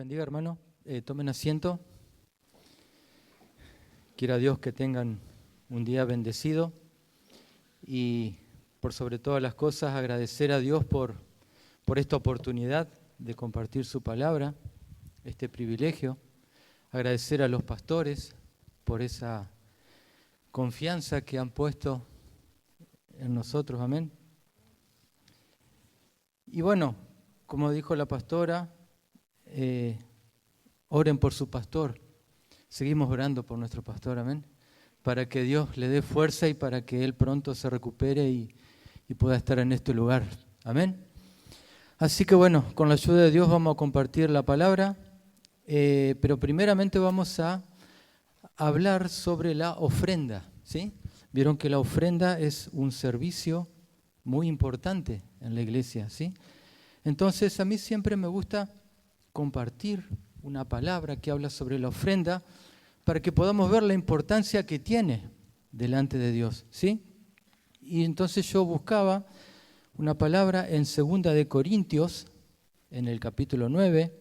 bendiga, hermano. Tomen asiento. Quiera Dios que tengan un día bendecido y por sobre todas las cosas agradecer a Dios por esta oportunidad de compartir su palabra, este privilegio. Agradecer a los pastores por esa confianza que han puesto en nosotros, amén. Y bueno, como dijo la pastora, oren por su pastor. Seguimos orando por nuestro pastor, amén, para que Dios le dé fuerza y para que él pronto se recupere y pueda estar en este lugar, amén. Así que bueno, con la ayuda de Dios vamos a compartir la palabra, pero primeramente vamos a hablar sobre la ofrenda, ¿sí? Vieron que la ofrenda es un servicio muy importante en la iglesia, ¿sí? Entonces a mí siempre me gusta compartir una palabra que habla sobre la ofrenda para que podamos ver la importancia que tiene delante de Dios, ¿sí? Y entonces yo buscaba una palabra en 2 de Corintios, en el capítulo 9.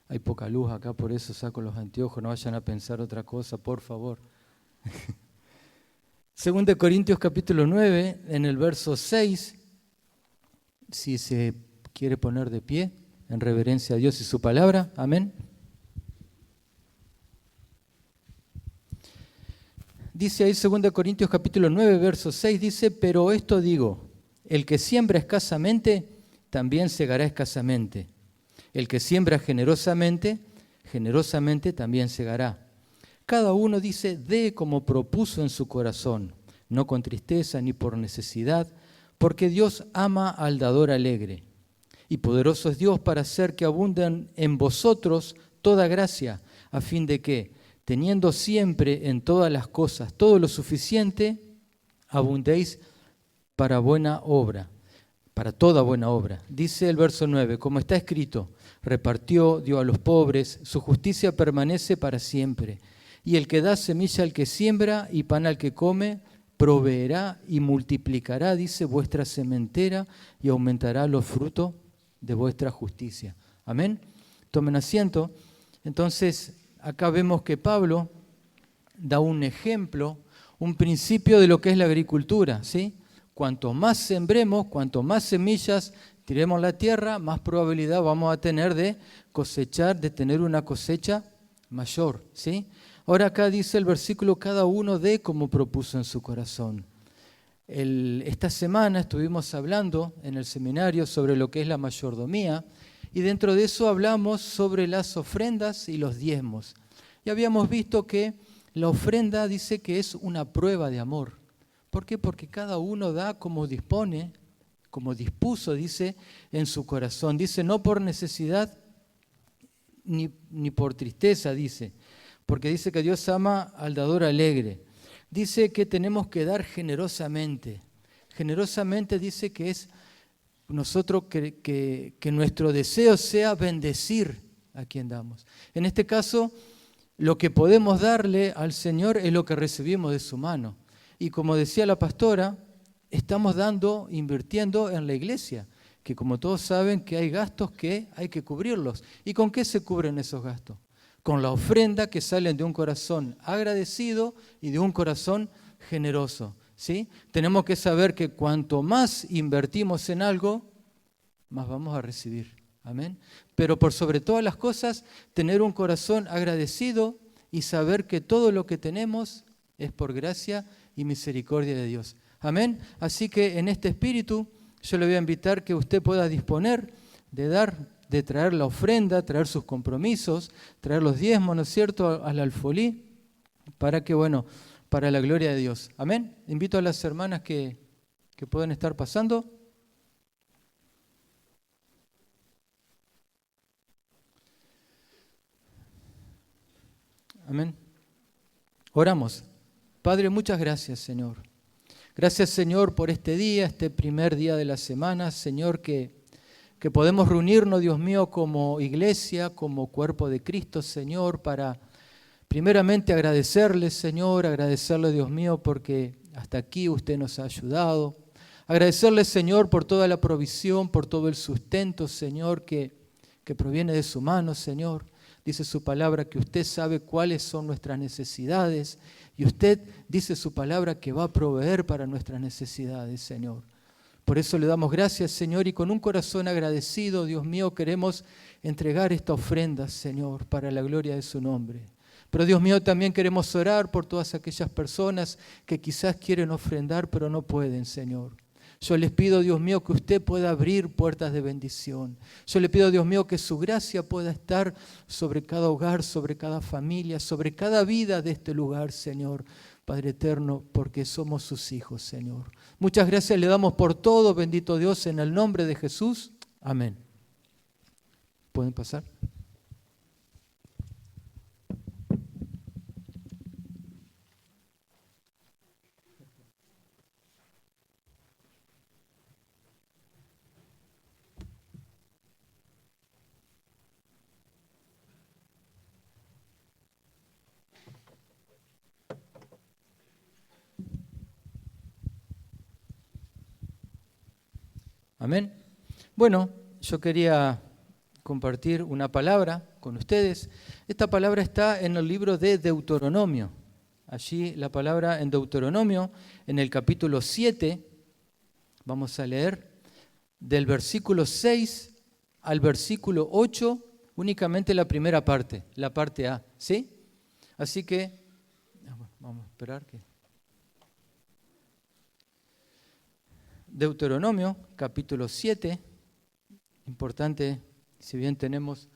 Hay poca luz acá, por eso saco los anteojos, no vayan a pensar otra cosa, por favor. 2 de Corintios capítulo 9, en el verso 6, si se quiere poner de pie, en reverencia a Dios y su palabra, amén. Dice ahí 2 de Corintios capítulo 9, verso 6, dice, pero esto digo, el que siembra escasamente, también segará escasamente. El que siembra generosamente, generosamente también segará. Cada uno dice, dé como propuso en su corazón, no con tristeza ni por necesidad, porque Dios ama al dador alegre. Y poderoso es Dios para hacer que abunden en vosotros toda gracia, a fin de que, teniendo siempre en todas las cosas todo lo suficiente, abundéis para buena obra, para toda buena obra. Dice el verso 9, como está escrito, repartió, dio a los pobres, su justicia permanece para siempre. Y el que da semilla al que siembra y pan al que come, proveerá y multiplicará, dice, vuestra sementera y aumentará los frutos de vuestra justicia. Amén. Tomen asiento. Entonces, acá vemos que Pablo da un ejemplo, un principio de lo que es la agricultura, ¿sí? Cuanto más sembremos, cuanto más semillas tiremos a la tierra, más probabilidad vamos a tener de cosechar, de tener una cosecha mayor, ¿sí? Ahora acá dice el versículo, cada uno dé como propuso en su corazón. Esta semana estuvimos hablando en el seminario sobre lo que es la mayordomía y dentro de eso hablamos sobre las ofrendas y los diezmos. Y habíamos visto que la ofrenda dice que es una prueba de amor. ¿Por qué? Porque cada uno da como dispone, como dispuso, dice, en su corazón. Dice, no por necesidad ni por tristeza, dice. Porque dice que Dios ama al dador alegre. Dice que tenemos que dar generosamente. Generosamente dice que es nosotros que nuestro deseo sea bendecir a quien damos. En este caso, lo que podemos darle al Señor es lo que recibimos de su mano. Y como decía la pastora, estamos dando, invirtiendo en la iglesia, que como todos saben que hay gastos que hay que cubrirlos. ¿Y con qué se cubren esos gastos? Con la ofrenda que salen de un corazón agradecido y de un corazón generoso, ¿sí? Tenemos que saber que cuanto más invertimos en algo, más vamos a recibir, amén. Pero por sobre todas las cosas, tener un corazón agradecido y saber que todo lo que tenemos es por gracia y misericordia de Dios, amén. Así que en este espíritu yo le voy a invitar que usted pueda disponer de dar, de traer la ofrenda, traer sus compromisos, traer los diezmos, ¿no es cierto?, al alfolí, para que, bueno, para la gloria de Dios. Amén. Invito a las hermanas que pueden estar pasando. Amén. Oramos. Padre, muchas gracias, Señor. Gracias, Señor, por este día, este primer día de la semana, Señor, que podemos reunirnos, Dios mío, como iglesia, como cuerpo de Cristo, Señor, para primeramente agradecerle, Señor, agradecerle, Dios mío, porque hasta aquí usted nos ha ayudado. Agradecerle, Señor, por toda la provisión, por todo el sustento, Señor, que proviene de su mano, Señor. Dice su palabra que usted sabe cuáles son nuestras necesidades y usted dice su palabra que va a proveer para nuestras necesidades, Señor. Por eso le damos gracias, Señor, y con un corazón agradecido, Dios mío, queremos entregar esta ofrenda, Señor, para la gloria de su nombre. Pero, Dios mío, también queremos orar por todas aquellas personas que quizás quieren ofrendar, pero no pueden, Señor. Yo les pido, Dios mío, que usted pueda abrir puertas de bendición. Yo le pido, Dios mío, que su gracia pueda estar sobre cada hogar, sobre cada familia, sobre cada vida de este lugar, Señor, Padre eterno, porque somos sus hijos, Señor. Muchas gracias le damos por todo, bendito Dios, en el nombre de Jesús. Amén. ¿Pueden pasar? Amén. Bueno, yo quería compartir una palabra con ustedes. Esta palabra está en el libro de Deuteronomio. Allí la palabra en Deuteronomio, en el capítulo 7, vamos a leer del versículo 6 al versículo 8, únicamente la primera parte, la parte A, ¿sí? Así que, vamos a esperar que... Deuteronomio, capítulo 7, importante, si bien tenemos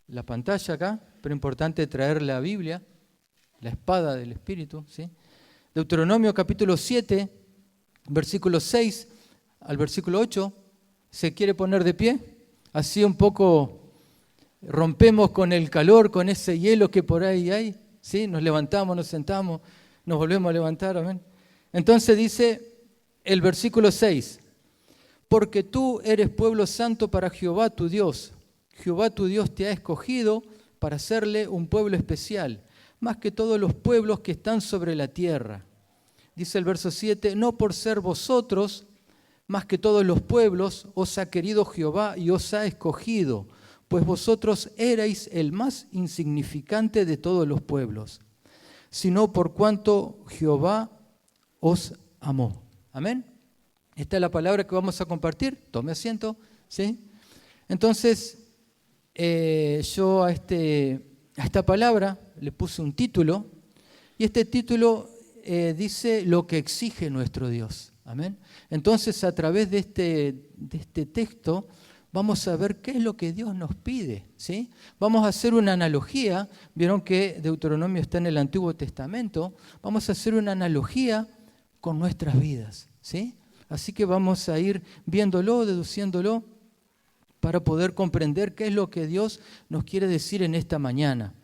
la pantalla acá, pero importante traer la Biblia, la espada del Espíritu, ¿sí? Deuteronomio, capítulo 7, versículo 6 al versículo 8, ¿se quiere poner de pie? Así un poco rompemos con el calor, con ese hielo que por ahí hay, ¿sí? Nos levantamos, nos sentamos, nos volvemos a levantar, amén. Entonces dice... El versículo 6, porque tú eres pueblo santo para Jehová tu Dios. Jehová tu Dios te ha escogido para hacerle un pueblo especial, más que todos los pueblos que están sobre la tierra. Dice el verso 7, no por ser vosotros, más que todos los pueblos, os ha querido Jehová y os ha escogido, pues vosotros erais el más insignificante de todos los pueblos, sino por cuanto Jehová os amó. Amén. Esta es la palabra que vamos a compartir. Tome asiento, ¿sí? Entonces, yo a esta palabra le puse un título, y este título dice lo que exige nuestro Dios. Amén. Entonces, a través de este texto, vamos a ver qué es lo que Dios nos pide, ¿sí? Vamos a hacer una analogía. Vieron que Deuteronomio está en el Antiguo Testamento. Vamos a hacer una analogía con nuestras vidas, ¿sí? Así que vamos a ir viéndolo, deduciéndolo, para poder comprender qué es lo que Dios nos quiere decir en esta mañana.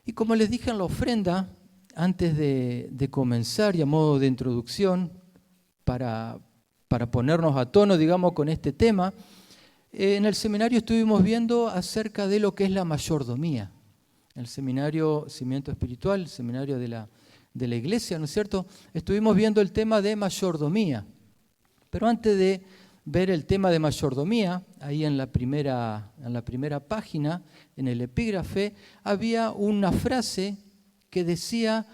Y como les dije en la ofrenda, antes de comenzar y a modo de introducción, para ponernos a tono, digamos, con este tema, en el seminario estuvimos viendo acerca de lo que es la mayordomía. El seminario Cimiento Espiritual, el seminario de la iglesia, ¿no es cierto? Estuvimos viendo el tema de mayordomía. Pero antes de ver el tema de mayordomía, ahí en la primera página, en el epígrafe, había una frase que decía,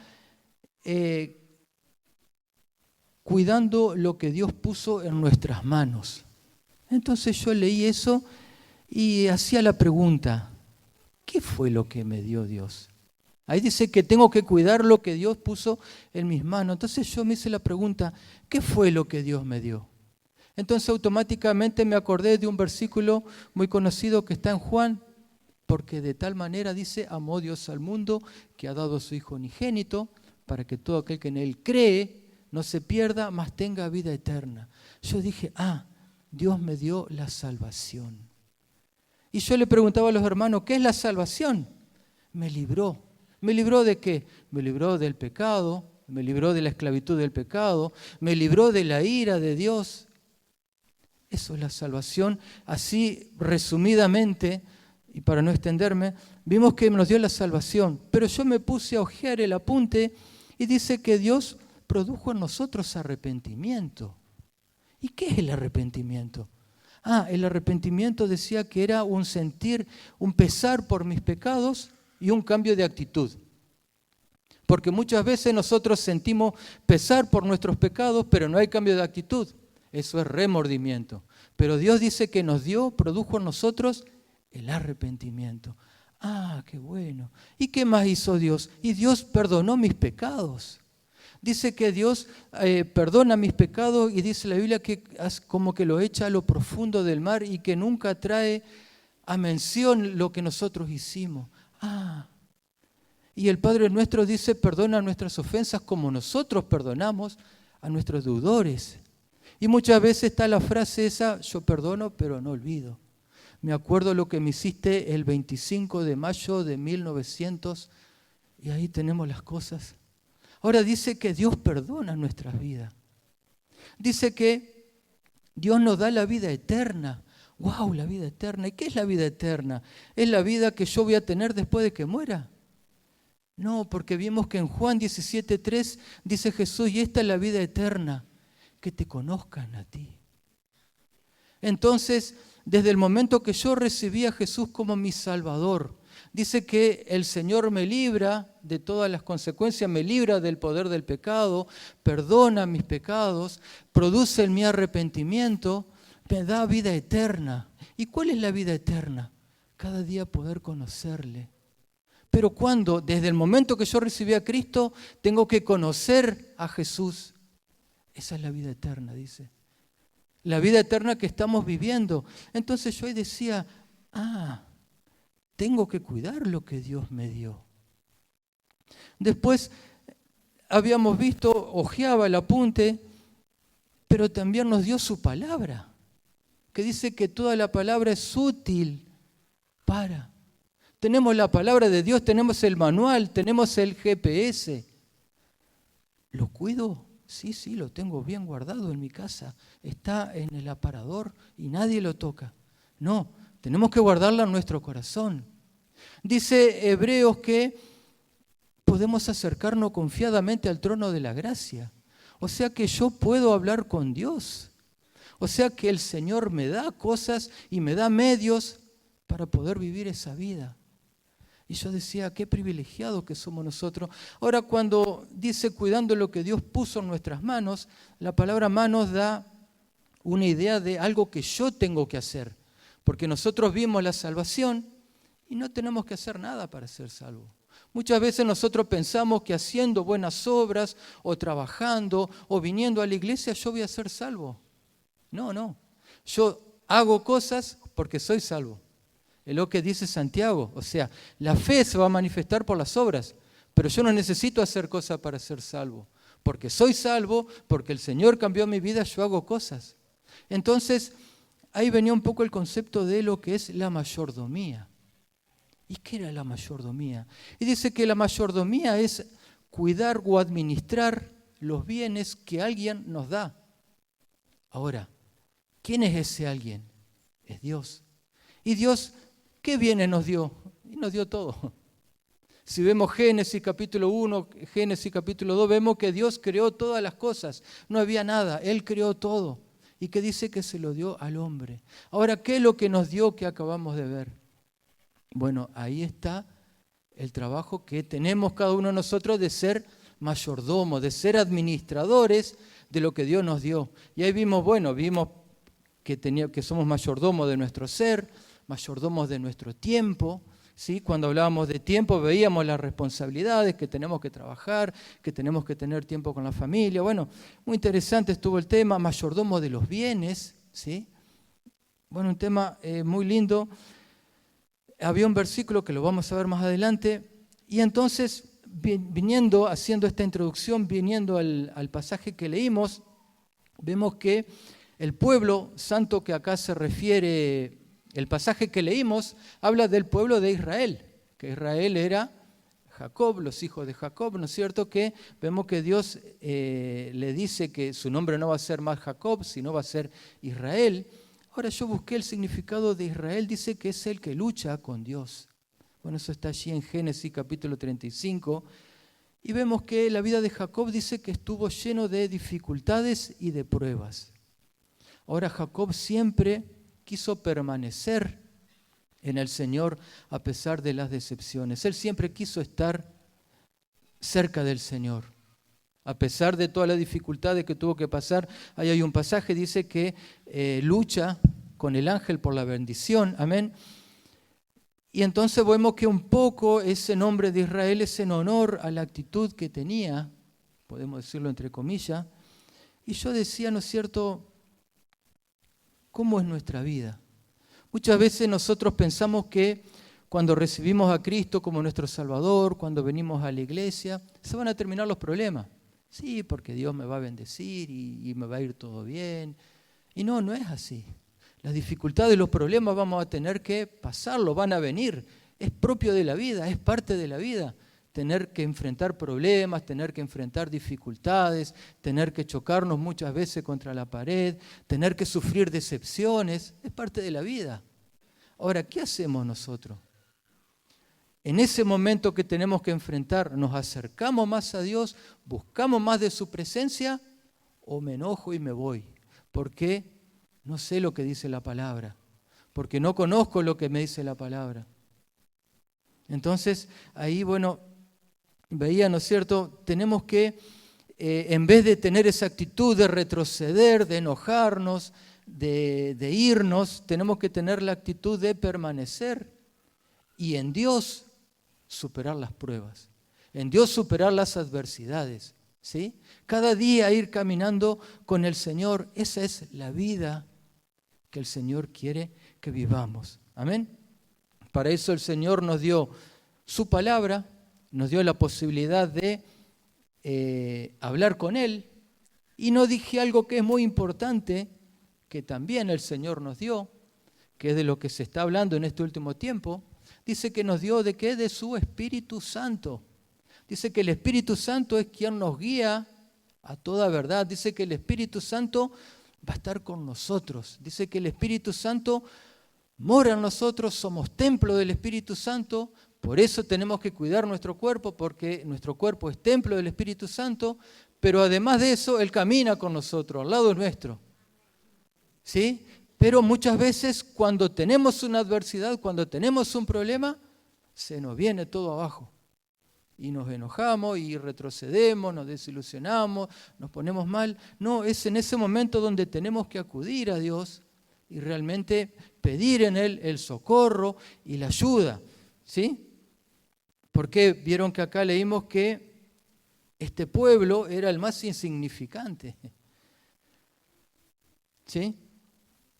cuidando lo que Dios puso en nuestras manos. Entonces yo leí eso y hacía la pregunta, ¿qué fue lo que me dio Dios? Ahí dice que tengo que cuidar lo que Dios puso en mis manos. Entonces yo me hice la pregunta, ¿qué fue lo que Dios me dio? Entonces automáticamente me acordé de un versículo muy conocido que está en Juan, porque de tal manera dice, amó Dios al mundo que ha dado a su Hijo unigénito, para que todo aquel que en Él cree no se pierda, mas tenga vida eterna. Yo dije, Dios me dio la salvación. Y yo le preguntaba a los hermanos, ¿qué es la salvación? Me libró. ¿Me libró de qué? Me libró del pecado, me libró de la esclavitud del pecado, me libró de la ira de Dios. Eso es la salvación, así resumidamente y para no extenderme, vimos que nos dio la salvación. Pero yo me puse a hojear el apunte y dice que Dios produjo en nosotros arrepentimiento. ¿Y qué es el arrepentimiento? El arrepentimiento decía que era un sentir, un pesar por mis pecados y un cambio de actitud. Porque muchas veces nosotros sentimos pesar por nuestros pecados, pero no hay cambio de actitud. Eso es remordimiento. Pero Dios dice que produjo en nosotros el arrepentimiento. Qué bueno. ¿Y qué más hizo Dios? Y Dios perdonó mis pecados. Dice que Dios perdona mis pecados y dice la Biblia que como que lo echa a lo profundo del mar y que nunca trae a mención lo que nosotros hicimos. Y el Padre nuestro dice, perdona nuestras ofensas como nosotros perdonamos a nuestros deudores. Y muchas veces está la frase esa, yo perdono pero no olvido. Me acuerdo lo que me hiciste el 25 de mayo de 1900 y ahí tenemos las cosas. Ahora dice que Dios perdona nuestras vidas. Dice que Dios nos da la vida eterna. ¡Wow! La vida eterna. ¿Y qué es la vida eterna? ¿Es la vida que yo voy a tener después de que muera? No, porque vimos que en Juan 17:3 dice Jesús, y esta es la vida eterna, que te conozcan a ti. Entonces, desde el momento que yo recibí a Jesús como mi Salvador, dice que el Señor me libra de todas las consecuencias, me libra del poder del pecado, perdona mis pecados, produce en mí arrepentimiento, me da vida eterna. ¿Y cuál es la vida eterna? Cada día poder conocerle. Pero cuando, desde el momento que yo recibí a Cristo, tengo que conocer a Jesús. Esa es la vida eterna, dice. La vida eterna que estamos viviendo. Entonces yo ahí decía, tengo que cuidar lo que Dios me dio. Después habíamos visto, hojeaba el apunte, pero también nos dio su palabra, que dice que toda la palabra es útil para. Tenemos la palabra de Dios, tenemos el manual, tenemos el GPS. ¿Lo cuido? Sí, lo tengo bien guardado en mi casa. Está en el aparador y nadie lo toca. No, tenemos que guardarla en nuestro corazón. Dice Hebreos que podemos acercarnos confiadamente al trono de la gracia. O sea que yo puedo hablar con Dios. O sea que el Señor me da cosas y me da medios para poder vivir esa vida. Y yo decía, qué privilegiados que somos nosotros. Ahora, cuando dice cuidando lo que Dios puso en nuestras manos, la palabra manos da una idea de algo que yo tengo que hacer. Porque nosotros vimos la salvación y no tenemos que hacer nada para ser salvos. Muchas veces nosotros pensamos que haciendo buenas obras o trabajando o viniendo a la iglesia yo voy a ser salvo. No. Yo hago cosas porque soy salvo. Es lo que dice Santiago. O sea, la fe se va a manifestar por las obras, pero yo no necesito hacer cosas para ser salvo. Porque soy salvo, porque el Señor cambió mi vida, yo hago cosas. Entonces, ahí venía un poco el concepto de lo que es la mayordomía. ¿Y qué era la mayordomía? Y dice que la mayordomía es cuidar o administrar los bienes que alguien nos da. Ahora, ¿quién es ese alguien? Es Dios. Y Dios, ¿qué bienes nos dio? Y nos dio todo. Si vemos Génesis capítulo 1, Génesis capítulo 2, vemos que Dios creó todas las cosas. No había nada, Él creó todo. Y que dice que se lo dio al hombre. Ahora, ¿qué es lo que nos dio que acabamos de ver? Bueno, ahí está el trabajo que tenemos cada uno de nosotros de ser mayordomos, de ser administradores de lo que Dios nos dio. Y ahí vimos que somos mayordomos de nuestro ser, mayordomos de nuestro tiempo. ¿Sí? Cuando hablábamos de tiempo veíamos las responsabilidades, que tenemos que trabajar, que tenemos que tener tiempo con la familia. Bueno, muy interesante estuvo el tema, mayordomo de los bienes. ¿Sí? Bueno, un tema muy lindo. Había un versículo que lo vamos a ver más adelante, y entonces, haciendo esta introducción, viniendo al pasaje que leímos, vemos que el pueblo santo que acá se refiere, el pasaje que leímos, habla del pueblo de Israel, que Israel era Jacob, los hijos de Jacob, ¿no es cierto? Que vemos que Dios le dice que su nombre no va a ser más Jacob, sino va a ser Israel. Ahora yo busqué el significado de Israel, dice que es el que lucha con Dios. Bueno, eso está allí en Génesis capítulo 35. Y vemos que la vida de Jacob dice que estuvo lleno de dificultades y de pruebas. Ahora Jacob siempre quiso permanecer en el Señor a pesar de las decepciones. Él siempre quiso estar cerca del Señor. A pesar de todas las dificultades que tuvo que pasar, ahí hay un pasaje, dice que lucha con el ángel por la bendición. Amén. Y entonces vemos que un poco ese nombre de Israel es en honor a la actitud que tenía, podemos decirlo entre comillas. Y yo decía, ¿no es cierto?, ¿cómo es nuestra vida? Muchas veces nosotros pensamos que cuando recibimos a Cristo como nuestro Salvador, cuando venimos a la iglesia, se van a terminar los problemas. Sí, porque Dios me va a bendecir y me va a ir todo bien. Y no es así. Las dificultades y los problemas vamos a tener que pasarlo, van a venir. Es propio de la vida, es parte de la vida. Tener que enfrentar problemas, tener que enfrentar dificultades, tener que chocarnos muchas veces contra la pared, tener que sufrir decepciones, es parte de la vida. Ahora, ¿qué hacemos nosotros? En ese momento que tenemos que enfrentar, ¿nos acercamos más a Dios, buscamos más de su presencia o me enojo y me voy? Porque no sé lo que dice la palabra, porque no conozco lo que me dice la palabra. Entonces, ahí, bueno, veía, ¿no es cierto? Tenemos que, en vez de tener esa actitud de retroceder, de enojarnos, de irnos, tenemos que tener la actitud de permanecer y en Dios superar las pruebas, en Dios superar las adversidades, ¿sí? Cada día ir caminando con el Señor, esa es la vida que el Señor quiere que vivamos. Amén. Para eso el Señor nos dio su palabra, nos dio la posibilidad de hablar con Él. Y no dije algo que es muy importante, que también el Señor nos dio, que es de lo que se está hablando en este último tiempo. Dice que nos dio ¿de qué? De su Espíritu Santo. Dice que el Espíritu Santo es quien nos guía a toda verdad. Dice que el Espíritu Santo va a estar con nosotros. Dice que el Espíritu Santo mora en nosotros, somos templo del Espíritu Santo. Por eso tenemos que cuidar nuestro cuerpo, porque nuestro cuerpo es templo del Espíritu Santo. Pero además de eso, Él camina con nosotros, al lado nuestro. ¿Sí? Pero muchas veces cuando tenemos una adversidad, cuando tenemos un problema, se nos viene todo abajo. Y nos enojamos y retrocedemos, nos desilusionamos, nos ponemos mal. No, es en ese momento donde tenemos que acudir a Dios y realmente pedir en Él el socorro y la ayuda. ¿Sí? Porque vieron que acá leímos que este pueblo era el más insignificante. ¿Sí?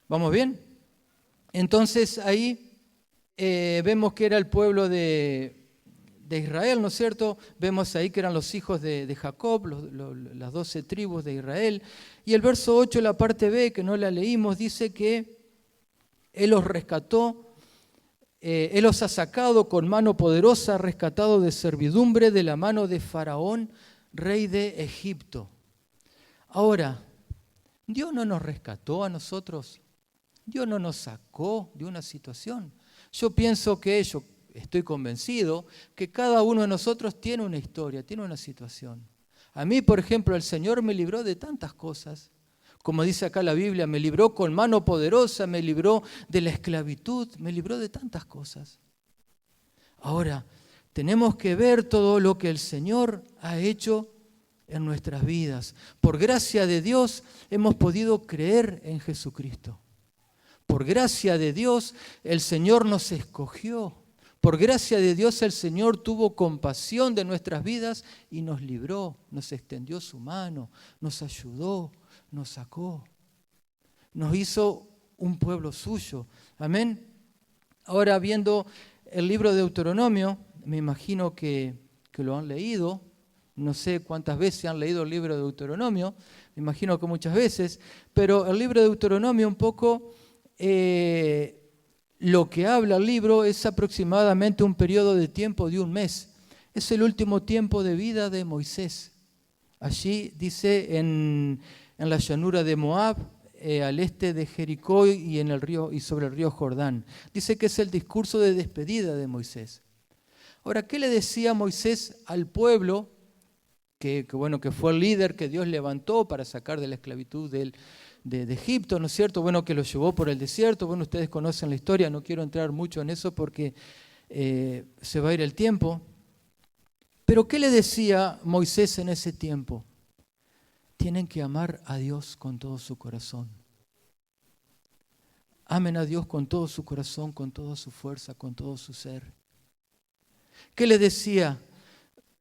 ¿Vamos bien? Entonces ahí vemos que era el pueblo de Israel, ¿no es cierto? Vemos ahí que eran los hijos de Jacob, las 12 tribus de Israel. Y el verso 8, la parte B, que no la leímos, dice que Él los rescató, Él los ha sacado con mano poderosa, rescatado de servidumbre de la mano de Faraón, rey de Egipto. Ahora, Dios no nos rescató a nosotros, Dios no nos sacó de una situación. Yo pienso que estoy convencido que cada uno de nosotros tiene una historia, tiene una situación. A mí, por ejemplo, el Señor me libró de tantas cosas. Como dice acá la Biblia, me libró con mano poderosa, me libró de la esclavitud, me libró de tantas cosas. Ahora, tenemos que ver todo lo que el Señor ha hecho en nuestras vidas. Por gracia de Dios hemos podido creer en Jesucristo. Por gracia de Dios el Señor nos escogió. Por gracia de Dios el Señor tuvo compasión de nuestras vidas y nos libró, nos extendió su mano, nos ayudó, nos sacó, nos hizo un pueblo suyo. Amén. Ahora, viendo el libro de Deuteronomio, me imagino que lo han leído. No sé cuántas veces han leído el libro de Deuteronomio, me imagino que muchas veces, pero el libro de Deuteronomio un poco, lo que habla el libro es aproximadamente un periodo de tiempo de un mes. Es el último tiempo de vida de Moisés. Allí dice en la llanura de Moab, al este de Jericó y en el río y sobre el río Jordán. Dice que es el discurso de despedida de Moisés. Ahora, ¿qué le decía Moisés al pueblo que fue el líder que Dios levantó para sacar de la esclavitud de Egipto, ¿no es cierto? Bueno, que lo llevó por el desierto. Bueno, ustedes conocen la historia, no quiero entrar mucho en eso porque se va a ir el tiempo. Pero ¿qué le decía Moisés en ese tiempo? Tienen que amar a Dios con todo su corazón. Amen a Dios con todo su corazón, con toda su fuerza, con todo su ser. ¿Qué les decía?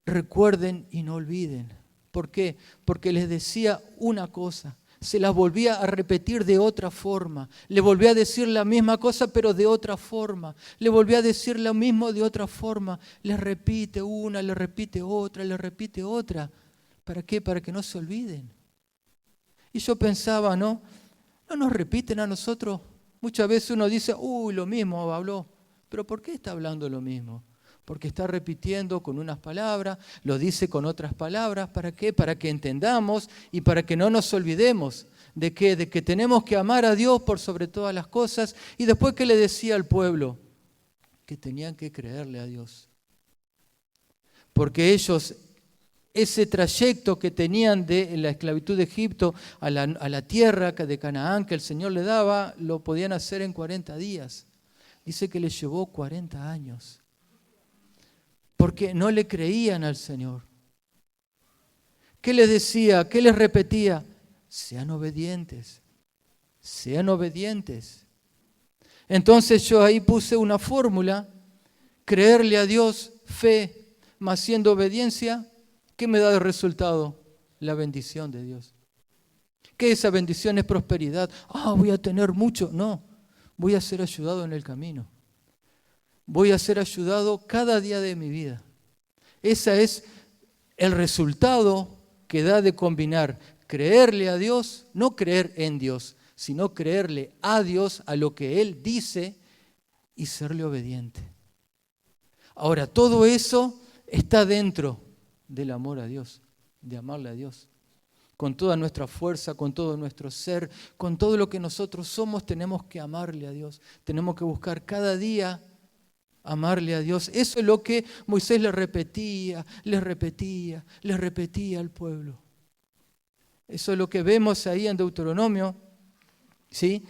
Recuerden y no olviden. ¿Por qué? Porque les decía una cosa, se las volvía a repetir de otra forma. Le volvía a decir la misma cosa, pero de otra forma. Le volvía a decir lo mismo de otra forma. Les repite una, les repite otra, les repite otra. ¿Para qué? Para que no se olviden. Y yo pensaba, ¿no? ¿No nos repiten a nosotros? Muchas veces uno dice, lo mismo habló. ¿Pero por qué está hablando lo mismo? Porque está repitiendo con unas palabras, lo dice con otras palabras. ¿Para qué? Para que entendamos y para que no nos olvidemos de que tenemos que amar a Dios por sobre todas las cosas. Y después, ¿qué le decía al pueblo? Que tenían que creerle a Dios. Porque ellos, ese trayecto que tenían de la esclavitud de Egipto a la tierra de Canaán que el Señor le daba, lo podían hacer en 40 días. Dice que les llevó 40 años. Porque no le creían al Señor. ¿Qué les decía? ¿Qué les repetía? Sean obedientes. Sean obedientes. Entonces yo ahí puse una fórmula. Creerle a Dios, fe, más siendo obediencia. ¿Qué me da de resultado? La bendición de Dios. ¿Qué esa bendición? Es prosperidad. Voy a tener mucho. No, voy a ser ayudado en el camino. Voy a ser ayudado cada día de mi vida. Ese es el resultado que da de combinar creerle a Dios, no creer en Dios, sino creerle a Dios, a lo que Él dice y serle obediente. Ahora, todo eso está dentro del amor a Dios, de amarle a Dios. Con toda nuestra fuerza, con todo nuestro ser, con todo lo que nosotros somos, tenemos que amarle a Dios. Tenemos que buscar cada día amarle a Dios. Eso es lo que Moisés le repetía al pueblo. Eso es lo que vemos ahí en Deuteronomio, ¿sí?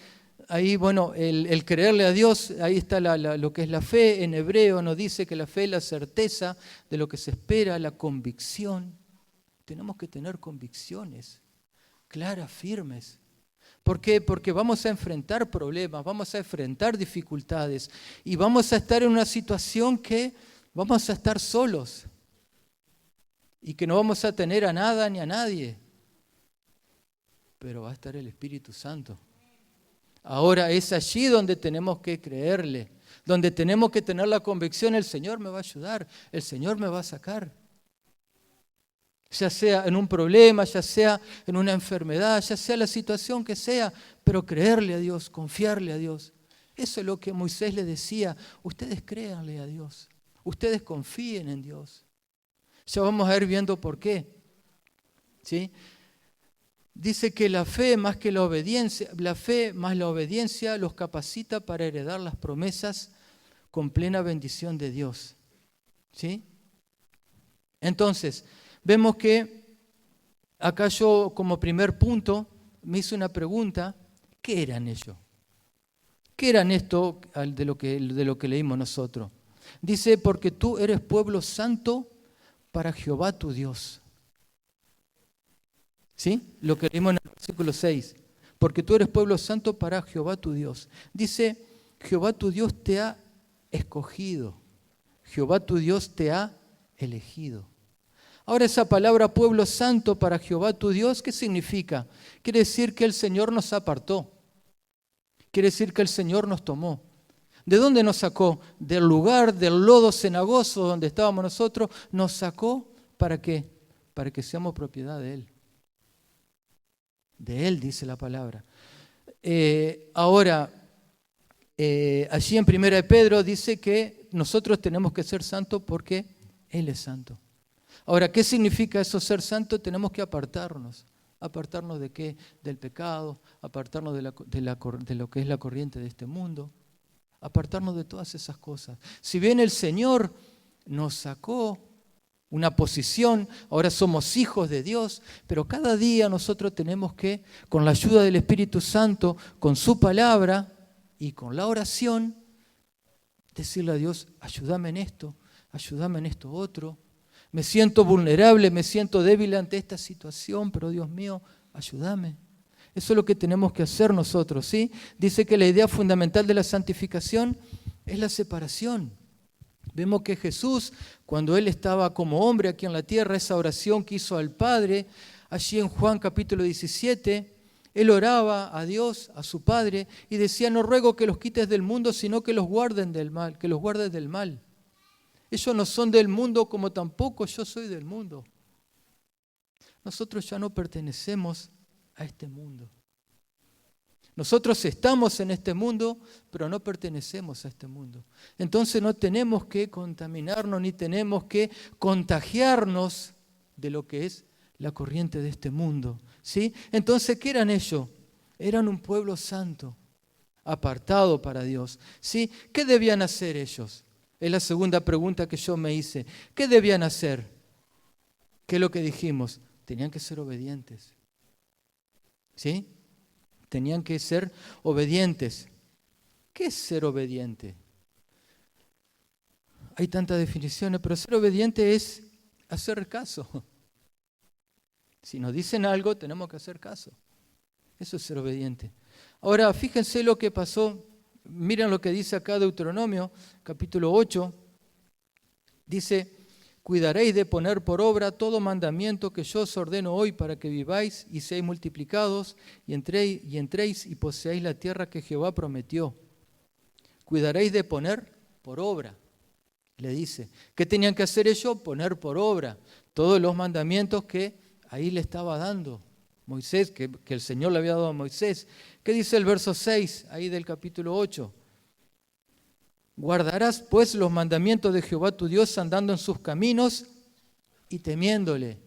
Ahí, el creerle a Dios, ahí está lo que es la fe. En hebreo nos dice que la fe es la certeza de lo que se espera, la convicción. Tenemos que tener convicciones claras, firmes. ¿Por qué? Porque vamos a enfrentar problemas, vamos a enfrentar dificultades y vamos a estar en una situación que vamos a estar solos y que no vamos a tener a nada ni a nadie, pero va a estar el Espíritu Santo. Ahora es allí donde tenemos que creerle, donde tenemos que tener la convicción, el Señor me va a ayudar, el Señor me va a sacar. Ya sea en un problema, ya sea en una enfermedad, ya sea la situación que sea, pero creerle a Dios, confiarle a Dios. Eso es lo que Moisés le decía, ustedes créanle a Dios, ustedes confíen en Dios. Ya vamos a ir viendo por qué. ¿Sí? Dice que la fe más que la obediencia, la fe más la obediencia los capacita para heredar las promesas con plena bendición de Dios. ¿Sí? Entonces, vemos que acá yo como primer punto me hice una pregunta, ¿qué eran ellos? ¿Qué eran esto de lo que leímos nosotros? Dice, porque tú eres pueblo santo para Jehová tu Dios. ¿Sí? Lo que leímos en el versículo 6. Porque tú eres pueblo santo para Jehová tu Dios. Dice, Jehová tu Dios te ha escogido. Jehová tu Dios te ha elegido. Ahora esa palabra pueblo santo para Jehová tu Dios, ¿qué significa? Quiere decir que el Señor nos apartó. Quiere decir que el Señor nos tomó. ¿De dónde nos sacó? Del lugar, del lodo cenagoso donde estábamos nosotros. Nos sacó, ¿para qué? Para que seamos propiedad de Él. De Él dice la palabra. Allí en 1 de Pedro dice que nosotros tenemos que ser santos porque Él es santo. Ahora, ¿qué significa eso ser santo? Tenemos que apartarnos ¿Apartarnos de qué? Del pecado, apartarnos de lo que es la corriente de este mundo, apartarnos de todas esas cosas. Si bien el Señor nos sacó una posición, ahora somos hijos de Dios, pero cada día nosotros tenemos que, con la ayuda del Espíritu Santo, con su palabra y con la oración, decirle a Dios, ayúdame en esto otro. Me siento vulnerable, me siento débil ante esta situación, pero Dios mío, ayúdame. Eso es lo que tenemos que hacer nosotros, ¿sí? Dice que la idea fundamental de la santificación es la separación. Vemos que Jesús, cuando Él estaba como hombre aquí en la tierra, esa oración que hizo al Padre, allí en Juan capítulo 17, Él oraba a Dios, a su Padre, y decía, no ruego que los quites del mundo, sino que los guarden del mal, que los guardes del mal. Ellos no son del mundo como tampoco yo soy del mundo. Nosotros ya no pertenecemos a este mundo. Nosotros estamos en este mundo, pero no pertenecemos a este mundo. Entonces no tenemos que contaminarnos ni tenemos que contagiarnos de lo que es la corriente de este mundo, ¿sí? Entonces, ¿qué eran ellos? Eran un pueblo santo, apartado para Dios, ¿sí? ¿Qué debían hacer ellos? Es la segunda pregunta que yo me hice. ¿Qué debían hacer? ¿Qué es lo que dijimos? Tenían que ser obedientes. ¿Sí? Tenían que ser obedientes. ¿Qué es ser obediente? Hay tantas definiciones, pero ser obediente es hacer caso. Si nos dicen algo, tenemos que hacer caso. Eso es ser obediente. Ahora, fíjense lo que pasó. Miren lo que dice acá Deuteronomio, capítulo 8. Dice, cuidaréis de poner por obra todo mandamiento que yo os ordeno hoy para que viváis y seáis multiplicados y entréis y poseáis la tierra que Jehová prometió. Cuidaréis de poner por obra. Le dice, ¿qué tenían que hacer ellos? Poner por obra todos los mandamientos que ahí le estaba dando Moisés, que el Señor le había dado a Moisés. ¿Qué dice el verso 6 ahí del capítulo 8? Guardarás pues los mandamientos de Jehová tu Dios andando en sus caminos y temiéndole.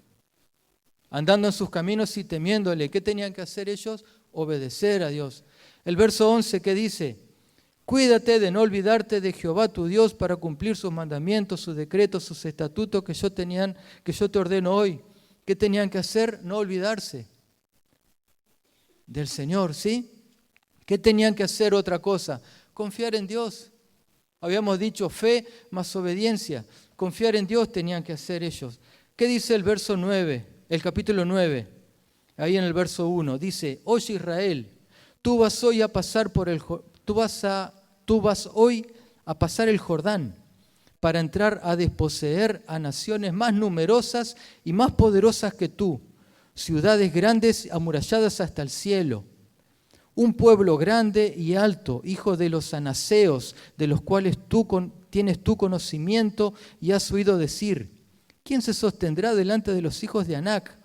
Andando en sus caminos y temiéndole. ¿Qué tenían que hacer ellos? Obedecer a Dios. El verso 11, ¿qué dice? Cuídate de no olvidarte de Jehová tu Dios para cumplir sus mandamientos, sus decretos, sus estatutos que yo te ordeno hoy. ¿Qué tenían que hacer? No olvidarse del Señor, ¿sí? ¿Qué tenían que hacer otra cosa? Confiar en Dios. Habíamos dicho fe más obediencia. Confiar en Dios tenían que hacer ellos. ¿Qué dice el verso 9? El capítulo 9, ahí en el verso 1. Dice, oye Israel, tú vas hoy a pasar el Jordán para entrar a desposeer a naciones más numerosas y más poderosas que tú, ciudades grandes amuralladas hasta el cielo, un pueblo grande y alto, hijo de los anaseos, de los cuales tienes tu conocimiento y has oído decir, ¿quién se sostendrá delante de los hijos de Anac?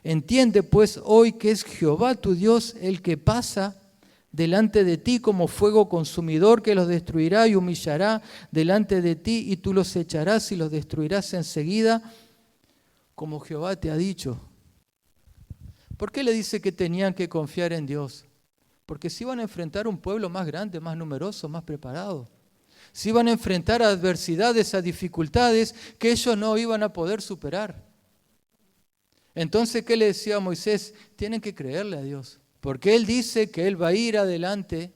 Entiende pues hoy que es Jehová tu Dios el que pasa delante de ti como fuego consumidor que los destruirá y humillará delante de ti y tú los echarás y los destruirás enseguida como Jehová te ha dicho. ¿Por qué le dice que tenían que confiar en Dios? Porque se iban a enfrentar a un pueblo más grande, más numeroso, más preparado. Se iban a enfrentar a adversidades, a dificultades que ellos no iban a poder superar. Entonces, ¿qué le decía a Moisés? Tienen que creerle a Dios. Porque Él dice que Él va a ir adelante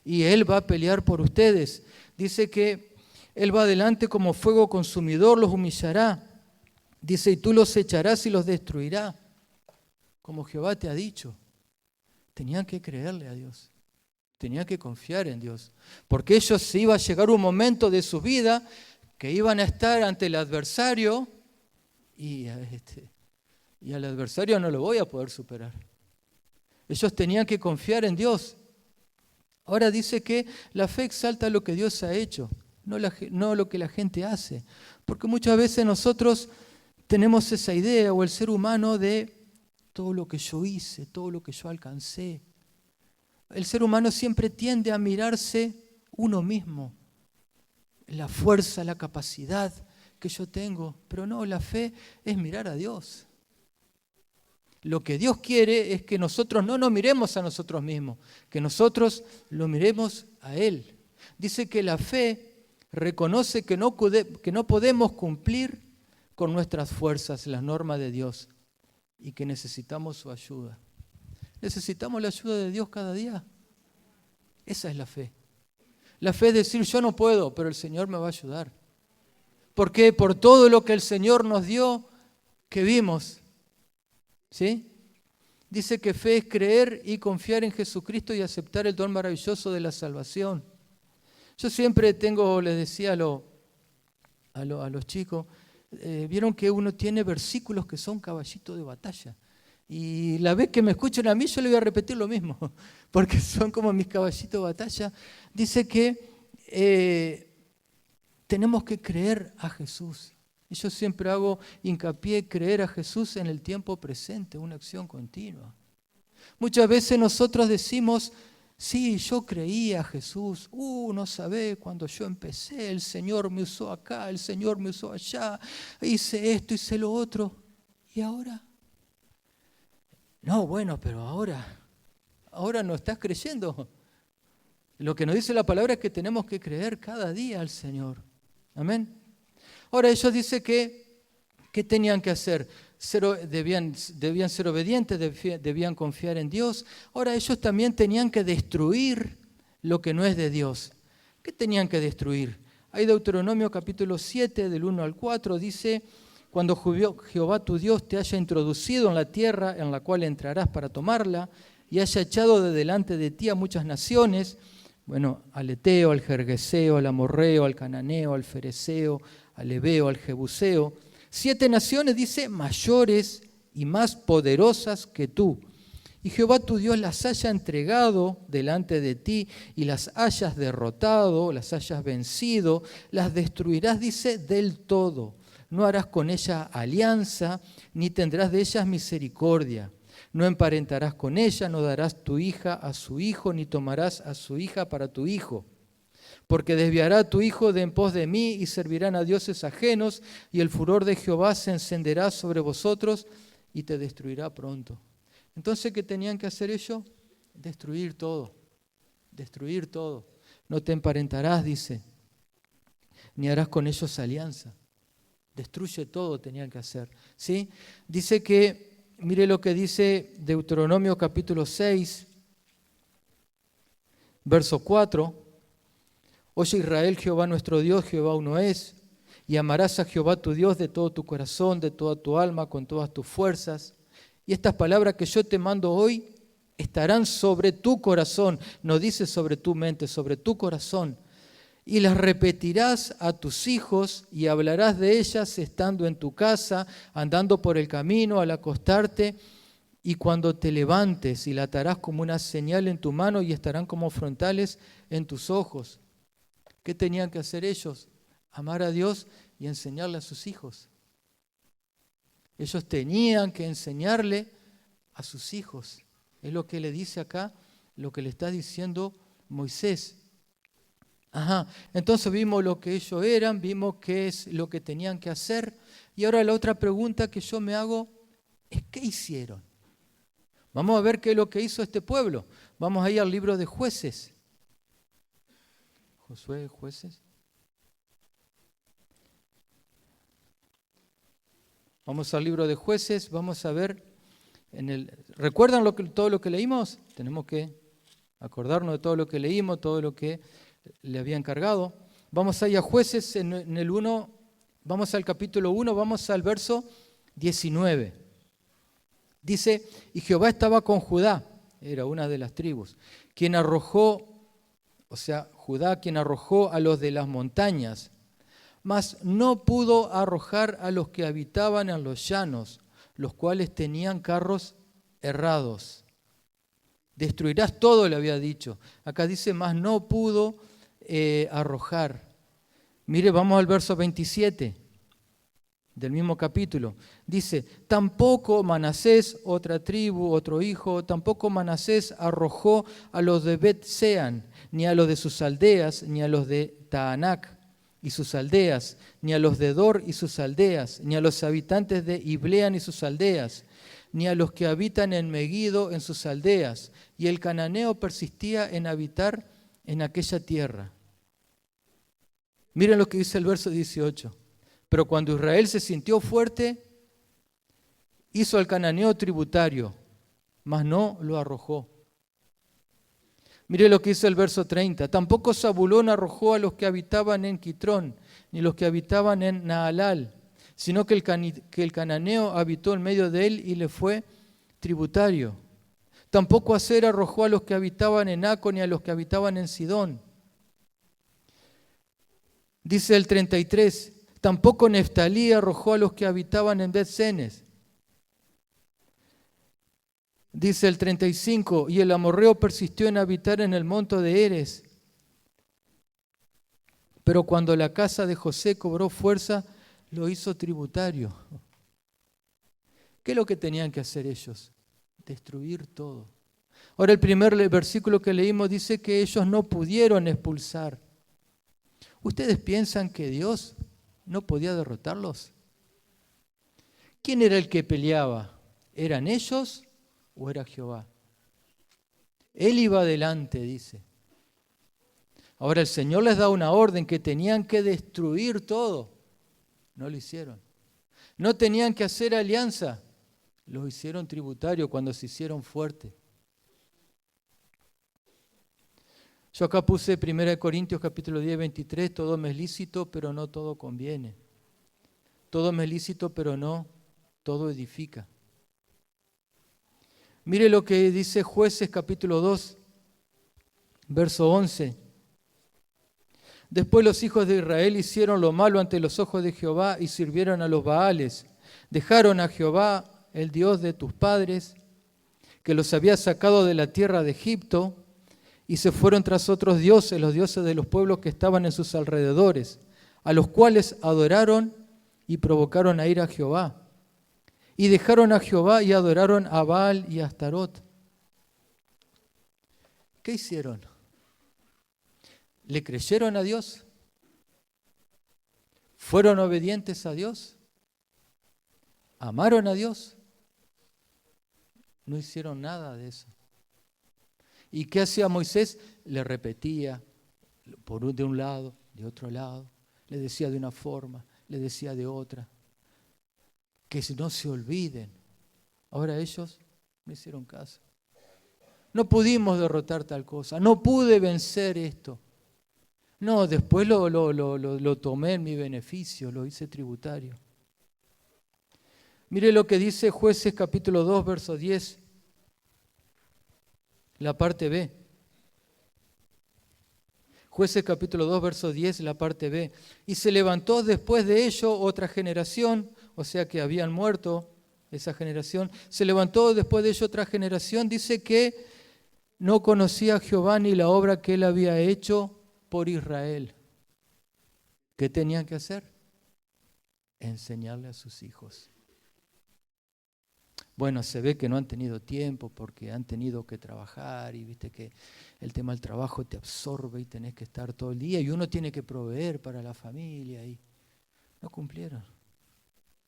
y Él va a pelear por ustedes. Dice que Él va adelante como fuego consumidor, los humillará. Dice, y tú los echarás y los destruirás, como Jehová te ha dicho. Tenían que creerle a Dios. Tenían que confiar en Dios. Porque ellos se iba a llegar un momento de su vida que iban a estar ante el adversario y al adversario no lo voy a poder superar. Ellos tenían que confiar en Dios. Ahora dice que la fe exalta lo que Dios ha hecho, no lo que la gente hace. Porque muchas veces nosotros tenemos esa idea, o el ser humano, de todo lo que yo hice, todo lo que yo alcancé. El ser humano siempre tiende a mirarse uno mismo, la fuerza, la capacidad que yo tengo. Pero no, la fe es mirar a Dios. lo que Dios quiere es que nosotros no nos miremos a nosotros mismos, que nosotros lo miremos a Él. Dice que la fe reconoce que no podemos cumplir con nuestras fuerzas las normas de Dios y que necesitamos su ayuda. ¿Necesitamos la ayuda de Dios cada día? Esa es la fe. La fe es decir, yo no puedo, pero el Señor me va a ayudar. ¿Por qué? Por todo lo que el Señor nos dio, que vimos. ¿Sí? Dice que fe es creer y confiar en Jesucristo y aceptar el don maravilloso de la salvación. Yo siempre les decía a los chicos, vieron que uno tiene versículos que son caballitos de batalla. Y la vez que me escuchen a mí, yo le voy a repetir lo mismo, porque son como mis caballitos de batalla. Dice que tenemos que creer a Jesús. Y yo siempre hago hincapié en creer a Jesús en el tiempo presente, una acción continua. Muchas veces nosotros decimos, sí, yo creía a Jesús, no sabés, cuando yo empecé, el Señor me usó acá, el Señor me usó allá, hice esto, hice lo otro, ¿y ahora? No, bueno, pero ahora no estás creyendo. Lo que nos dice la palabra es que tenemos que creer cada día al Señor. Amén. Ahora ellos dicen ¿qué tenían que hacer? Debían ser obedientes, debían confiar en Dios. Ahora ellos también tenían que destruir lo que no es de Dios. ¿Qué tenían que destruir? Hay Deuteronomio capítulo 7, del 1 al 4, dice, cuando Jehová tu Dios te haya introducido en la tierra en la cual entrarás para tomarla, y haya echado de delante de ti a muchas naciones, al Eteo, al Gergeseo, al Amorreo, al Cananeo, al Fereceo, al Ebeo, al Jebuseo, 7 naciones, dice, mayores y más poderosas que tú. Y Jehová tu Dios las haya entregado delante de ti y las hayas derrotado, las hayas vencido, las destruirás, dice, del todo. No harás con ellas alianza, ni tendrás de ellas misericordia. No emparentarás con ella, no darás tu hija a su hijo, ni tomarás a su hija para tu hijo. Porque desviará a tu hijo de en pos de mí y servirán a dioses ajenos, y el furor de Jehová se encenderá sobre vosotros y te destruirá pronto. Entonces, ¿qué tenían que hacer ellos? Destruir todo, destruir todo. No te emparentarás, dice, ni harás con ellos alianza. Destruye todo, tenían que hacer. ¿Sí? Dice que, mire lo que dice Deuteronomio capítulo 6, verso 4. Oye Israel, Jehová nuestro Dios, Jehová uno es, y amarás a Jehová tu Dios de todo tu corazón, de toda tu alma, con todas tus fuerzas. Y estas palabras que yo te mando hoy estarán sobre tu corazón, no dice sobre tu mente, sobre tu corazón. Y las repetirás a tus hijos y hablarás de ellas estando en tu casa, andando por el camino, al acostarte, y cuando te levantes, y la atarás como una señal en tu mano y estarán como frontales en tus ojos. ¿Qué tenían que hacer ellos? Amar a Dios y enseñarle a sus hijos. Ellos tenían que enseñarle a sus hijos. Es lo que le dice acá, lo que le está diciendo Moisés. Entonces vimos lo que ellos eran, vimos qué es lo que tenían que hacer. Y ahora la otra pregunta que yo me hago es ¿qué hicieron? Vamos a ver qué es lo que hizo este pueblo. Vamos a ir al libro de Jueces. Josué, Jueces. Vamos al libro de Jueces, vamos a ver, ¿recuerdan todo lo que leímos? Tenemos que acordarnos de todo lo que leímos, todo lo que le había encargado. Vamos ahí a Jueces en el 1, vamos al capítulo 1, vamos al verso 19. Dice, y Jehová estaba con Judá, era una de las tribus, quien arrojó, Judá quien arrojó a los de las montañas, mas no pudo arrojar a los que habitaban en los llanos, los cuales tenían carros errados. Destruirás todo, le había dicho. Acá dice, mas no pudo arrojar. Mire, vamos al verso 27 del mismo capítulo. Dice, tampoco Manasés, otra tribu, otro hijo, tampoco Manasés arrojó a los de Bet-Sean, ni a los de sus aldeas, ni a los de Taanac y sus aldeas, ni a los de Dor y sus aldeas, ni a los habitantes de Iblean y sus aldeas, ni a los que habitan en Meguido en sus aldeas, y el cananeo persistía en habitar en aquella tierra. Miren lo que dice el verso 18. Pero cuando Israel se sintió fuerte, hizo al cananeo tributario, mas no lo arrojó. Mire lo que dice el verso 30. Tampoco Zabulón arrojó a los que habitaban en Quitrón, ni los que habitaban en Naalal, sino que el cananeo habitó en medio de él y le fue tributario. Tampoco Aser arrojó a los que habitaban en Aco, ni a los que habitaban en Sidón. Dice el 33. Tampoco Neftalí arrojó a los que habitaban en Bet-Semes. Dice el 35, y el amorreo persistió en habitar en el monte de Eres. Pero cuando la casa de José cobró fuerza, lo hizo tributario. ¿Qué es lo que tenían que hacer ellos? Destruir todo. Ahora el primer versículo que leímos dice que ellos no pudieron expulsar. ¿Ustedes piensan que Dios no podía derrotarlos? ¿Quién era el que peleaba? ¿Eran ellos o era Jehová? Él iba adelante, dice. Ahora el Señor les da una orden que tenían que destruir todo. No lo hicieron. No tenían que hacer alianza. Los hicieron tributarios cuando se hicieron fuertes. Yo acá puse 1 Corintios capítulo 10, 23, todo me es lícito, pero no todo conviene. Todo me es lícito, pero no todo edifica. Mire lo que dice Jueces capítulo 2, verso 11. Después los hijos de Israel hicieron lo malo ante los ojos de Jehová y sirvieron a los Baales. Dejaron a Jehová, el Dios de tus padres, que los había sacado de la tierra de Egipto, y se fueron tras otros dioses, los dioses de los pueblos que estaban en sus alrededores, a los cuales adoraron y provocaron a ir a Jehová. Y dejaron a Jehová y adoraron a Baal y a Astarot. ¿Qué hicieron? ¿Le creyeron a Dios? ¿Fueron obedientes a Dios? ¿Amaron a Dios? No hicieron nada de eso. ¿Y qué hacía Moisés? Le repetía de un lado, de otro lado. Le decía de una forma, le decía de otra. Que no se olviden. Ahora ellos no hicieron caso. No pudimos derrotar tal cosa. No pude vencer esto. No, después lo tomé en mi beneficio, lo hice tributario. Mire lo que dice Jueces capítulo 2, verso 10. La parte B. Jueces capítulo 2, verso 10, la parte B. Y se levantó después de ello otra generación, o sea que habían muerto esa generación. Se levantó después de ello otra generación, dice que no conocía a Jehová ni la obra que él había hecho por Israel. ¿Qué tenían que hacer? Enseñarle a sus hijos. Bueno, se ve que no han tenido tiempo porque han tenido que trabajar y viste que el tema del trabajo te absorbe y tenés que estar todo el día y uno tiene que proveer para la familia y no cumplieron.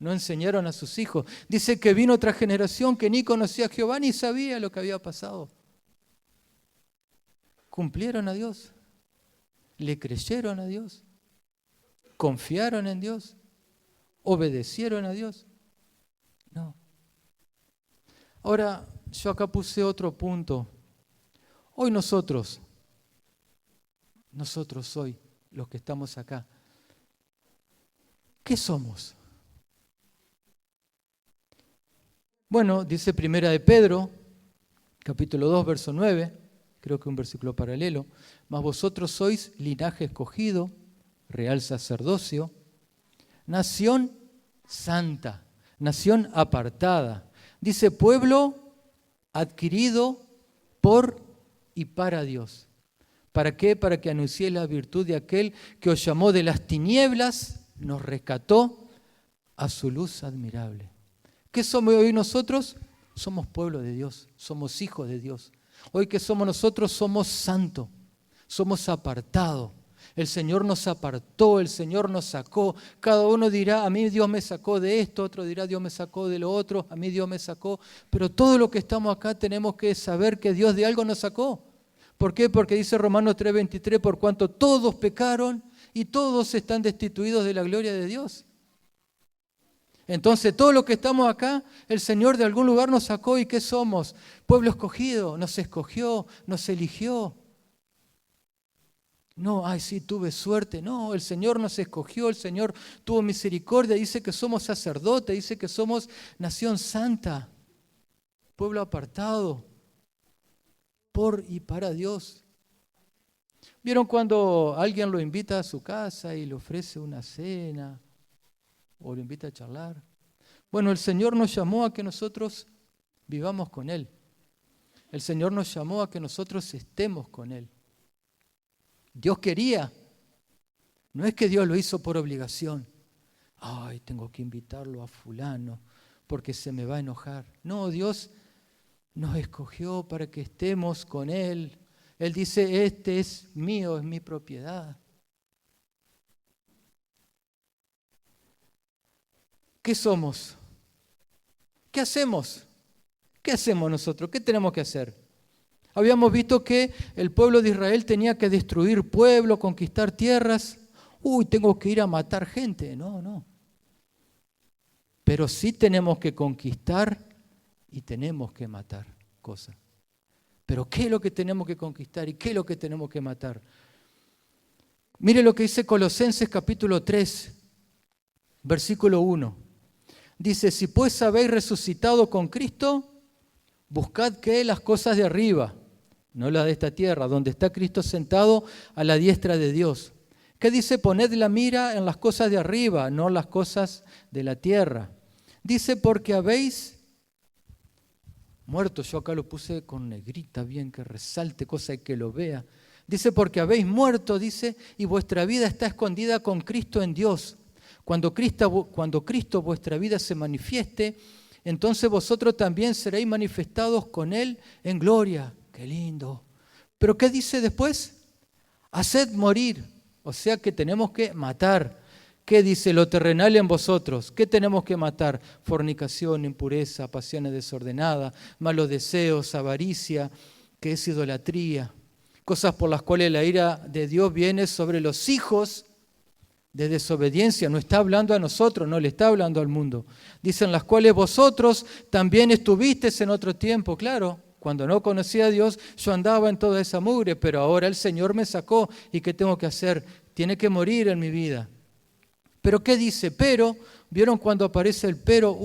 No enseñaron a sus hijos. Dice que vino otra generación que ni conocía a Jehová ni sabía lo que había pasado. ¿Cumplieron a Dios? ¿Le creyeron a Dios? ¿Confiaron en Dios? ¿Obedecieron a Dios? No. Ahora, yo acá puse otro punto. Hoy nosotros hoy, los que estamos acá, ¿qué somos? Bueno, dice Primera de Pedro, capítulo 2, verso 9, creo que un versículo paralelo, mas vosotros sois linaje escogido, real sacerdocio, nación santa, nación apartada. Dice pueblo adquirido por y para Dios. ¿Para qué? Para que anunciéis la virtud de aquel que os llamó de las tinieblas, nos rescató a su luz admirable. ¿Qué somos hoy nosotros? Somos pueblo de Dios, somos hijos de Dios. Hoy que somos nosotros somos santos, somos apartados, El Señor nos apartó, el Señor nos sacó. Cada uno dirá, a mí Dios me sacó de esto, otro dirá, Dios me sacó de lo otro, a mí Dios me sacó. Pero todo lo que estamos acá tenemos que saber que Dios de algo nos sacó. ¿Por qué? Porque dice Romanos 3:23, por cuanto todos pecaron y todos están destituidos de la gloria de Dios. Entonces, todo lo que estamos acá, el Señor de algún lugar nos sacó. ¿Y qué somos? Pueblo escogido, nos escogió, nos eligió. No, ay, sí, tuve suerte. No, el Señor nos escogió, el Señor tuvo misericordia. Dice que somos sacerdotes, dice que somos nación santa, pueblo apartado por y para Dios. ¿Vieron cuando alguien lo invita a su casa y le ofrece una cena o lo invita a charlar? Bueno, el Señor nos llamó a que nosotros vivamos con Él. El Señor nos llamó a que nosotros estemos con Él. Dios quería, no es que Dios lo hizo por obligación. Ay, tengo que invitarlo a fulano porque se me va a enojar. No, Dios nos escogió para que estemos con Él. Él dice, este es mío, es mi propiedad. ¿Qué somos? ¿Qué hacemos? ¿Qué hacemos nosotros? ¿Qué tenemos que hacer? Habíamos visto que el pueblo de Israel tenía que destruir pueblos, conquistar tierras. Tengo que ir a matar gente. No. Pero sí tenemos que conquistar y tenemos que matar cosas. Pero ¿qué es lo que tenemos que conquistar y qué es lo que tenemos que matar? Mire lo que dice Colosenses capítulo 3, versículo 1. Dice, si pues habéis resucitado con Cristo, buscad que las cosas de arriba, no las de esta tierra, donde está Cristo sentado a la diestra de Dios. ¿Qué dice? Poned la mira en las cosas de arriba, no las cosas de la tierra. Dice, porque habéis muerto. Yo acá lo puse con negrita, bien que resalte, cosa que lo vea. Dice, porque habéis muerto, dice, y vuestra vida está escondida con Cristo en Dios. Cuando Cristo vuestra vida se manifieste, entonces vosotros también seréis manifestados con Él en gloria. ¡Qué lindo! ¿Pero qué dice después? Haced morir. O sea que tenemos que matar. ¿Qué dice? Lo terrenal en vosotros. ¿Qué tenemos que matar? Fornicación, impureza, pasiones desordenadas, malos deseos, avaricia, que es idolatría. Cosas por las cuales la ira de Dios viene sobre los hijos de desobediencia. No está hablando a nosotros, no le está hablando al mundo. Dicen las cuales vosotros también estuvisteis en otro tiempo. Claro, cuando no conocía a Dios, yo andaba en toda esa mugre, pero ahora el Señor me sacó. ¿Y qué tengo que hacer? Tiene que morir en mi vida. ¿Pero qué dice? Pero, ¿vieron cuando aparece el pero?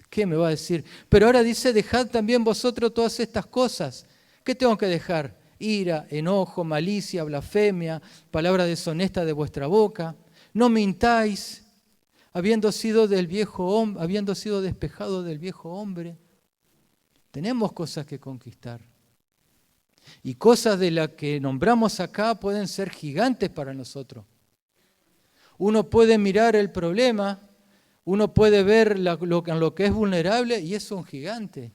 ¿Qué me va a decir? Pero ahora dice, dejad también vosotros todas estas cosas. ¿Qué tengo que dejar? Ira, enojo, malicia, blasfemia, palabra deshonesta de vuestra boca. No mintáis, habiendo sido despejado del viejo hombre. Tenemos cosas que conquistar. Y cosas de las que nombramos acá pueden ser gigantes para nosotros. Uno puede mirar el problema, uno puede ver lo que es vulnerable y es un gigante.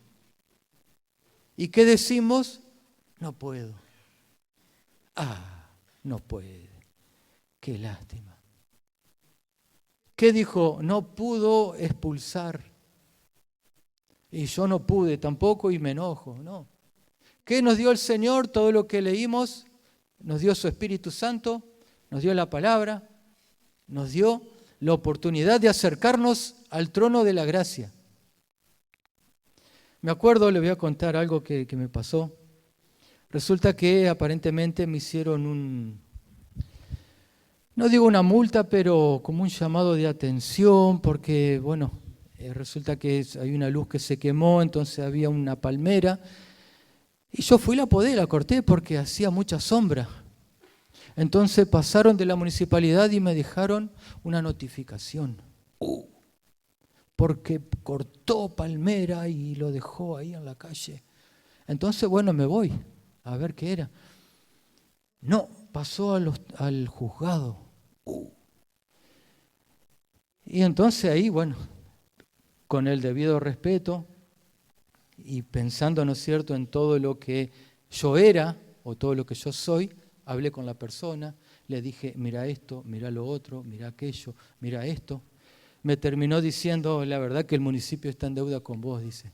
¿Y qué decimos? No puedo. No puede. Qué lástima. ¿Qué dijo? No pudo expulsar. Y yo no pude tampoco y me enojo. No. ¿Qué nos dio el Señor? Todo lo que leímos, nos dio su Espíritu Santo, nos dio la palabra, nos dio la oportunidad de acercarnos al trono de la gracia. Me acuerdo, le voy a contar algo que me pasó. Resulta que aparentemente me hicieron no digo una multa, pero como un llamado de atención, porque, resulta que hay una luz que se quemó, entonces había una palmera, y yo fui, la podé, la corté porque hacía mucha sombra. Entonces pasaron de la municipalidad y me dejaron una notificación. Porque cortó palmera y lo dejó ahí en la calle. Entonces, me voy a ver qué era. No, pasó al juzgado. Y entonces ahí, con el debido respeto y pensando, ¿no es cierto?, en todo lo que yo era o todo lo que yo soy, hablé con la persona, le dije, mira esto, mira lo otro, mira aquello, mira esto. Me terminó diciendo, la verdad que el municipio está en deuda con vos, dice.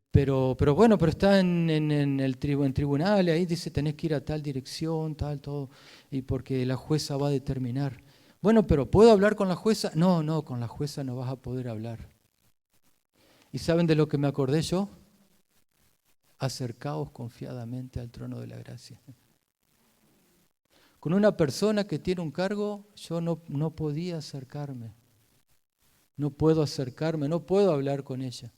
Pero bueno, pero está en tribunales, ahí dice, tenés que ir a tal dirección, tal, todo, y porque la jueza va a determinar. Bueno, pero ¿puedo hablar con la jueza? No, con la jueza no vas a poder hablar. ¿Y saben de lo que me acordé yo? Acercaos confiadamente al trono de la gracia. Con una persona que tiene un cargo, yo no podía acercarme. No puedo acercarme, no puedo hablar con ella.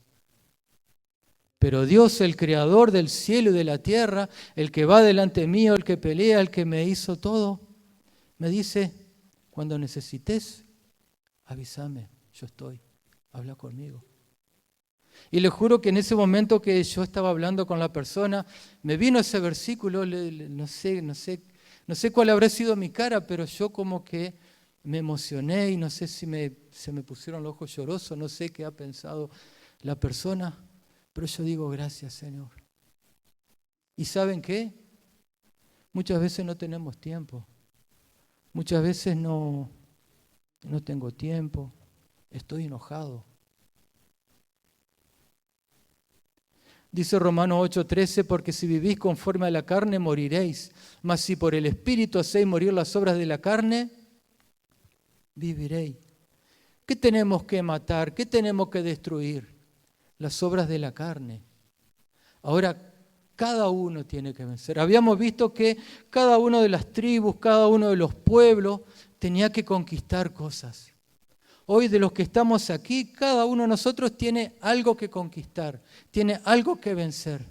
Pero Dios, el creador del cielo y de la tierra, el que va delante mío, el que pelea, el que me hizo todo, me dice, cuando necesites, avísame, yo estoy, habla conmigo. Y le juro que en ese momento que yo estaba hablando con la persona, me vino ese versículo, no sé cuál habrá sido mi cara, pero yo como que me emocioné y no sé si se me pusieron los ojos llorosos, no sé qué ha pensado la persona. Pero yo digo, gracias, Señor. ¿Y saben qué? Muchas veces no tenemos tiempo. Muchas veces no tengo tiempo. Estoy enojado. Dice Romanos 8:13, porque si vivís conforme a la carne, moriréis. Mas si por el Espíritu hacéis morir las obras de la carne, viviréis. ¿Qué tenemos que matar? ¿Qué tenemos que destruir? Las obras de la carne. Ahora, cada uno tiene que vencer. Habíamos visto que cada una de las tribus, cada uno de los pueblos tenía que conquistar cosas. Hoy de los que estamos aquí, cada uno de nosotros tiene algo que conquistar, tiene algo que vencer.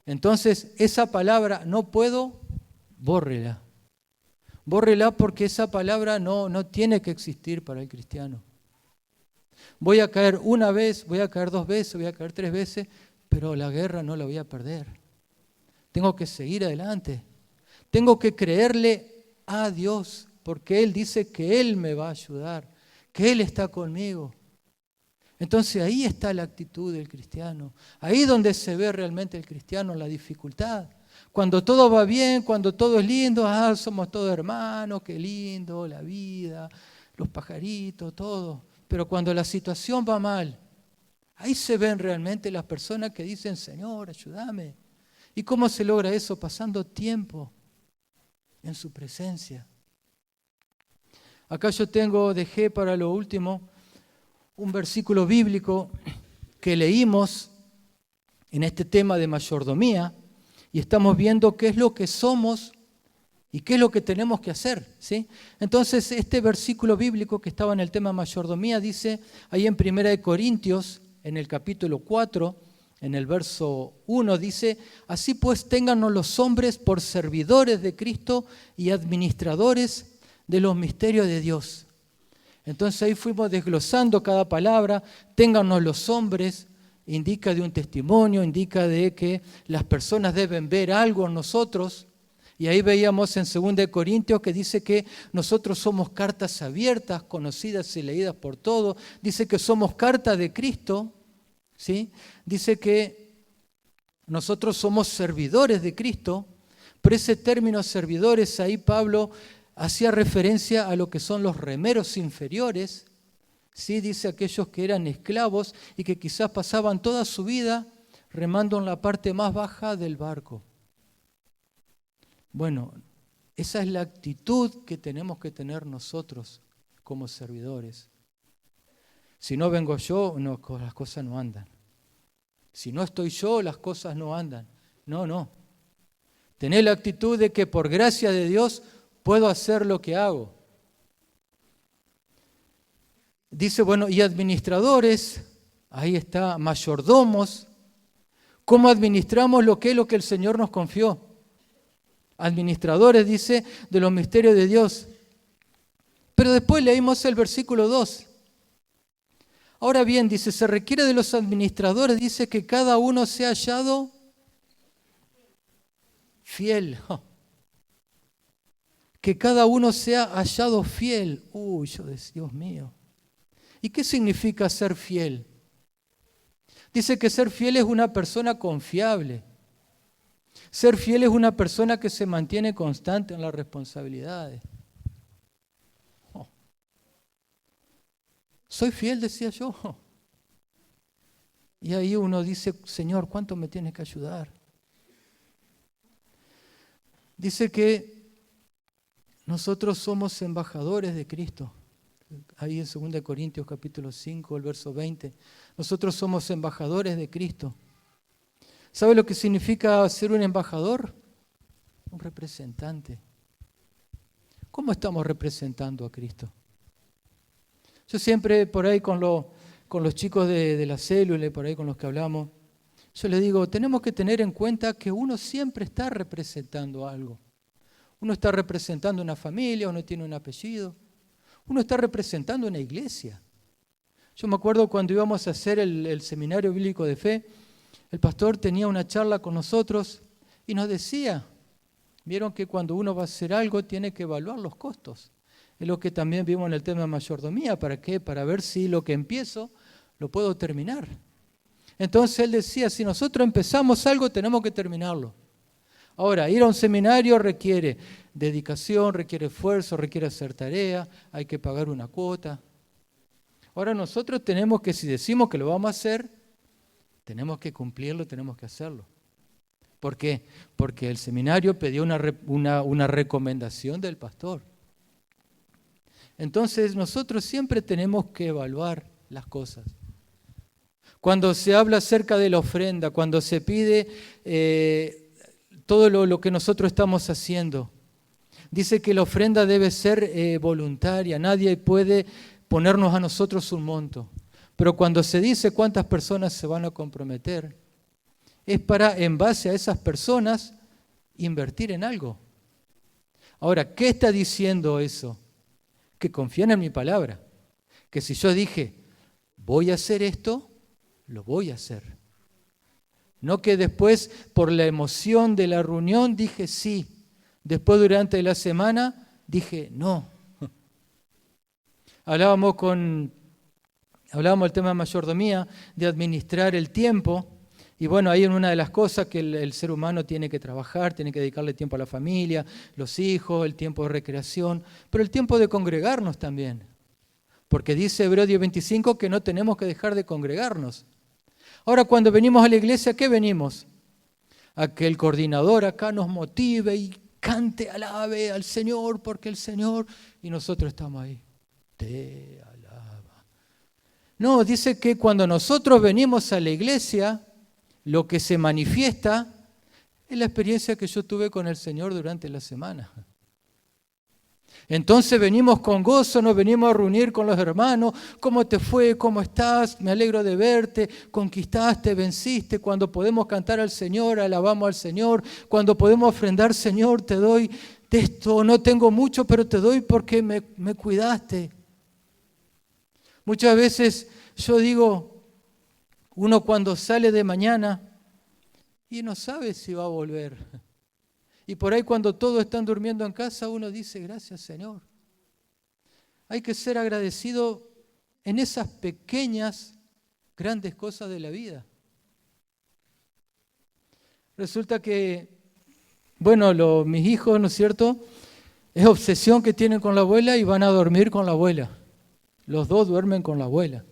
Entonces, esa palabra no puedo, bórrela. Bórrela porque esa palabra no tiene que existir para el cristiano. Voy a caer una vez, voy a caer 2 veces, voy a caer 3 veces, pero la guerra no la voy a perder. Tengo que seguir adelante. Tengo que creerle a Dios, porque Él dice que Él me va a ayudar, que Él está conmigo. Entonces ahí está la actitud del cristiano. Ahí donde se ve realmente el cristiano, la dificultad. Cuando todo va bien, cuando todo es lindo, somos todos hermanos, qué lindo, la vida, los pajaritos, todo. Pero cuando la situación va mal, ahí se ven realmente las personas que dicen, Señor, ayúdame. ¿Y cómo se logra eso? Pasando tiempo en su presencia. Acá yo dejé para lo último, un versículo bíblico que leímos en este tema de mayordomía y estamos viendo qué es lo que somos y qué es lo que tenemos que hacer, ¿sí? Entonces, este versículo bíblico que estaba en el tema mayordomía dice, ahí en 1 Corintios, en el capítulo 4, en el verso 1, dice, así pues téngannos los hombres por servidores de Cristo y administradores de los misterios de Dios. Entonces ahí fuimos desglosando cada palabra, téngannos los hombres, indica de un testimonio, indica de que las personas deben ver algo en nosotros. Y ahí veíamos en 2 Corintios que dice que nosotros somos cartas abiertas, conocidas y leídas por todos. Dice que somos cartas de Cristo, ¿sí? Dice que nosotros somos servidores de Cristo. Pero ese término servidores, ahí Pablo hacía referencia a lo que son los remeros inferiores. ¿Sí? Dice aquellos que eran esclavos y que quizás pasaban toda su vida remando en la parte más baja del barco. Bueno, esa es la actitud que tenemos que tener nosotros como servidores. Si no vengo yo, las cosas no andan. Si no estoy yo, las cosas no andan. No. Tener la actitud de que por gracia de Dios puedo hacer lo que hago. Dice, bueno, y administradores, ahí está, mayordomos. ¿Cómo administramos lo que el Señor nos confió? Administradores, dice, de los misterios de Dios. Pero después leímos el versículo 2. Ahora bien, dice, se requiere de los administradores, dice que cada uno sea hallado fiel. Que cada uno sea hallado fiel. Yo decía, Dios mío. ¿Y qué significa ser fiel? Dice que ser fiel es una persona confiable. Ser fiel es una persona que se mantiene constante en las responsabilidades. Oh. Soy fiel, decía yo. Y ahí uno dice, Señor, ¿cuánto me tienes que ayudar? Dice que nosotros somos embajadores de Cristo. Ahí en 2 Corintios capítulo 5, el verso 20. Nosotros somos embajadores de Cristo. ¿Sabe lo que significa ser un embajador? Un representante. ¿Cómo estamos representando a Cristo? Yo siempre por ahí con los chicos de la célula, por ahí con los que hablamos, yo les digo, tenemos que tener en cuenta que uno siempre está representando algo. Uno está representando una familia, uno tiene un apellido, uno está representando una iglesia. Yo me acuerdo cuando íbamos a hacer el seminario bíblico de fe, el pastor tenía una charla con nosotros y nos decía, vieron que cuando uno va a hacer algo tiene que evaluar los costos. Es lo que también vimos en el tema de mayordomía. ¿Para qué? Para ver si lo que empiezo lo puedo terminar. Entonces él decía, si nosotros empezamos algo tenemos que terminarlo. Ahora, ir a un seminario requiere dedicación, requiere esfuerzo, requiere hacer tarea, hay que pagar una cuota. Ahora nosotros tenemos que, si decimos que lo vamos a hacer, tenemos que cumplirlo, tenemos que hacerlo. ¿Por qué? Porque el seminario pidió una recomendación del pastor. Entonces nosotros siempre tenemos que evaluar las cosas. Cuando se habla acerca de la ofrenda, cuando se pide todo lo que nosotros estamos haciendo, dice que la ofrenda debe ser voluntaria, nadie puede ponernos a nosotros un monto. Pero cuando se dice cuántas personas se van a comprometer, es para, en base a esas personas, invertir en algo. Ahora, ¿qué está diciendo eso? Que confían en mi palabra. Que si yo dije, voy a hacer esto, lo voy a hacer. No que después, por la emoción de la reunión, dije sí. Después, durante la semana, dije no. Hablábamos del tema de mayordomía, de administrar el tiempo. Y bueno, ahí en una de las cosas que el ser humano tiene que trabajar, tiene que dedicarle tiempo a la familia, los hijos, el tiempo de recreación, pero el tiempo de congregarnos también. Porque dice Hebreos 10:25 que no tenemos que dejar de congregarnos. Ahora, cuando venimos a la iglesia, ¿a qué venimos? A que el coordinador acá nos motive y cante, alabe al Señor, porque el Señor... Y nosotros estamos ahí. Te alaba. No, dice que cuando nosotros venimos a la iglesia, lo que se manifiesta es la experiencia que yo tuve con el Señor durante la semana. Entonces venimos con gozo, nos venimos a reunir con los hermanos. ¿Cómo te fue? ¿Cómo estás? Me alegro de verte. Conquistaste, venciste. Cuando podemos cantar al Señor, alabamos al Señor. Cuando podemos ofrendar, Señor, te doy de esto. No tengo mucho, pero te doy porque me cuidaste. Muchas veces yo digo, uno cuando sale de mañana y no sabe si va a volver. Y por ahí cuando todos están durmiendo en casa, uno dice, gracias Señor. Hay que ser agradecido en esas pequeñas, grandes cosas de la vida. Resulta que, bueno, mis hijos, ¿no es cierto? Es obsesión que tienen con la abuela y van a dormir con la abuela. Los dos duermen con la abuela.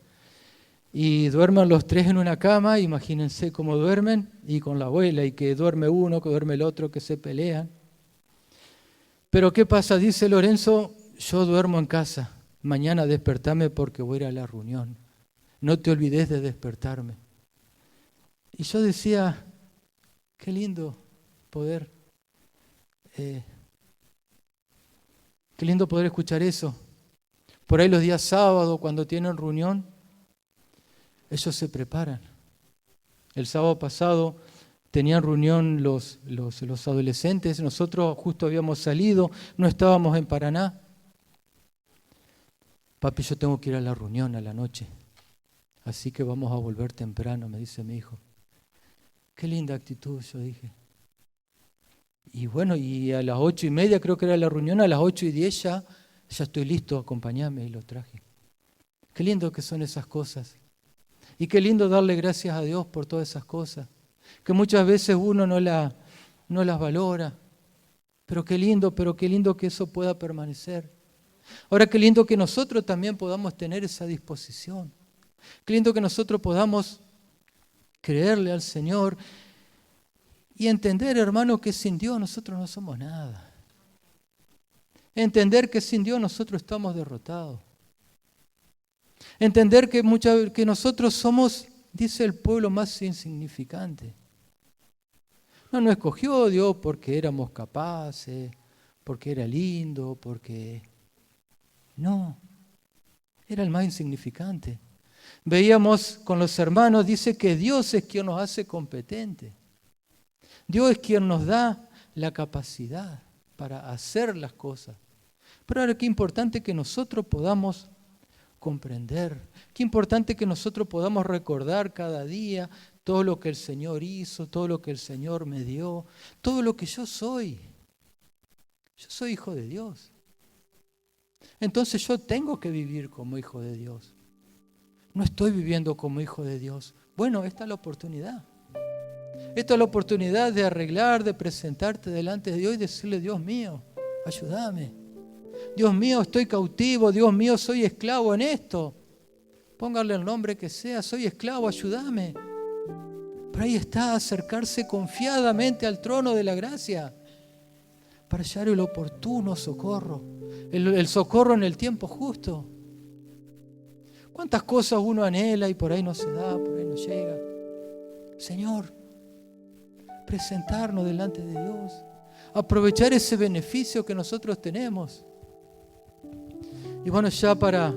Y duermen los tres en una cama, imagínense cómo duermen, y con la abuela, y que duerme uno, que duerme el otro, que se pelean. Pero ¿qué pasa? Dice Lorenzo, yo duermo en casa, mañana despertame porque voy a ir a la reunión. No te olvides de despertarme. Y yo decía, qué lindo poder, qué lindo poder escuchar eso. Por ahí los días sábados, cuando tienen reunión, ellos se preparan. El sábado pasado tenían reunión los adolescentes, nosotros justo habíamos salido, no estábamos en Paraná. Papi, yo tengo que ir a la reunión a la noche, así que vamos a volver temprano, me dice mi hijo. Qué linda actitud, yo dije. Y bueno, y a las 8:30 creo que era la reunión, a las 8:10 ya estoy listo, acompáñame, y lo traje. Qué lindo que son esas cosas. Y qué lindo darle gracias a Dios por todas esas cosas, que muchas veces uno no la no las valora. Pero qué lindo que eso pueda permanecer. Ahora qué lindo que nosotros también podamos tener esa disposición. Qué lindo que nosotros podamos creerle al Señor y entender, hermano, que sin Dios nosotros no somos nada. Entender que sin Dios nosotros estamos derrotados. Entender que nosotros somos, dice el pueblo, más insignificante. No nos escogió Dios porque éramos capaces, porque era lindo, porque... No, era el más insignificante. Veíamos con los hermanos, dice que Dios es quien nos hace competentes. Dios es quien nos da la capacidad para hacer las cosas. Pero ahora qué importante que nosotros podamos comprender, qué importante que nosotros podamos recordar cada día todo lo que el Señor hizo, todo lo que el Señor me dio, todo lo que yo soy. Yo soy hijo de Dios. Entonces yo tengo que vivir como hijo de Dios. No estoy viviendo como hijo de Dios. Bueno, esta es la oportunidad. Esta es la oportunidad de arreglar, de presentarte delante de Dios y decirle, Dios mío, ayúdame. Dios mío, estoy cautivo. Dios mío, soy esclavo en esto. Póngale el nombre que sea, soy esclavo, ayúdame. Pero ahí está, acercarse confiadamente al trono de la gracia para hallar el oportuno socorro, el socorro en el tiempo justo. ¿Cuántas cosas uno anhela y por ahí no se da, por ahí no llega? Señor, presentarnos delante de Dios, aprovechar ese beneficio que nosotros tenemos. Y bueno, ya para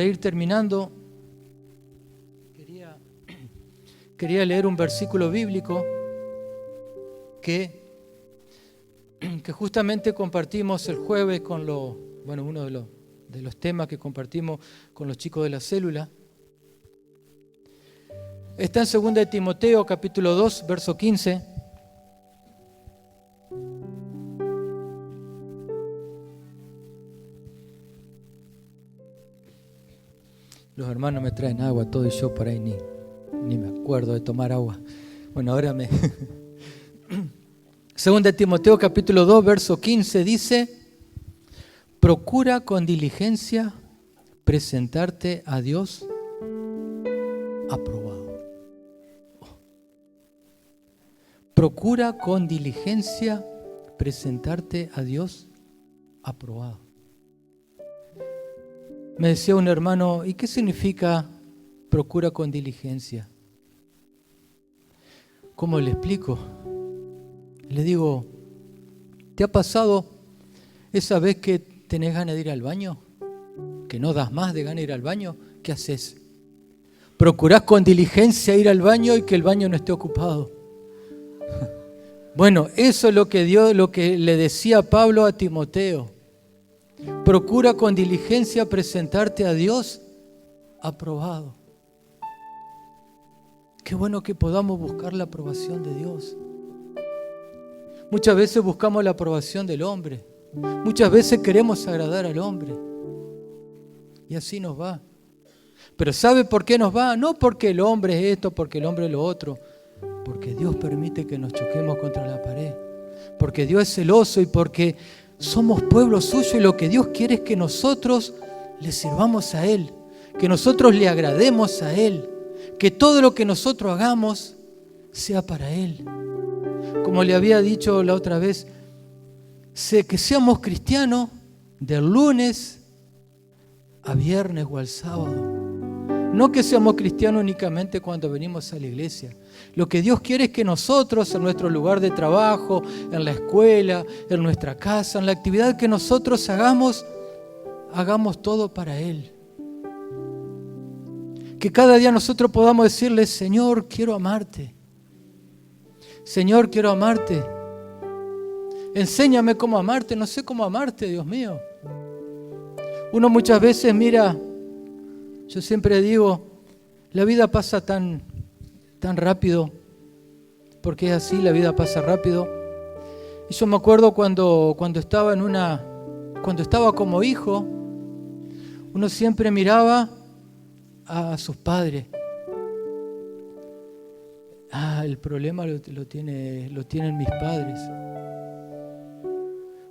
ir terminando, quería leer un versículo bíblico que justamente compartimos el jueves con uno de los temas que compartimos con los chicos de la célula. Está en 2 de Timoteo, capítulo 2, verso 15. Los hermanos me traen agua, todo, y yo por ahí ni me acuerdo de tomar agua. Bueno, ahora 2 de Timoteo, capítulo 2, verso 15, dice: procura con diligencia presentarte a Dios aprobado. Procura con diligencia presentarte a Dios aprobado. Me decía un hermano, ¿y qué significa procura con diligencia? ¿Cómo le explico? Le digo, ¿te ha pasado esa vez que tenés ganas de ir al baño? ¿Que no das más de ganas de ir al baño? ¿Qué haces? Procurás con diligencia ir al baño y que el baño no esté ocupado. Bueno, eso es lo que le decía Pablo a Timoteo. Procura con diligencia presentarte a Dios aprobado. Qué bueno que podamos buscar la aprobación de Dios. Muchas veces buscamos la aprobación del hombre. Muchas veces queremos agradar al hombre. Y así nos va. Pero ¿sabe por qué nos va? No porque el hombre es esto, porque el hombre es lo otro. Porque Dios permite que nos choquemos contra la pared. Porque Dios es celoso y porque somos pueblo suyo y lo que Dios quiere es que nosotros le sirvamos a Él. Que nosotros le agrademos a Él. Que todo lo que nosotros hagamos sea para Él. Como le había dicho la otra vez, que seamos cristianos del lunes a viernes o al sábado. No que seamos cristianos únicamente cuando venimos a la iglesia. Lo que Dios quiere es que nosotros, en nuestro lugar de trabajo, en la escuela, en nuestra casa, en la actividad que nosotros hagamos todo para Él. Que cada día nosotros podamos decirle, Señor, quiero amarte. Señor, quiero amarte. Enséñame cómo amarte. No sé cómo amarte, Dios mío. Uno muchas veces mira, yo siempre digo, la vida pasa tan rápido, porque es así, la vida pasa rápido. Y yo me acuerdo cuando estaba como hijo, uno siempre miraba a sus padres. el problema lo tienen mis padres.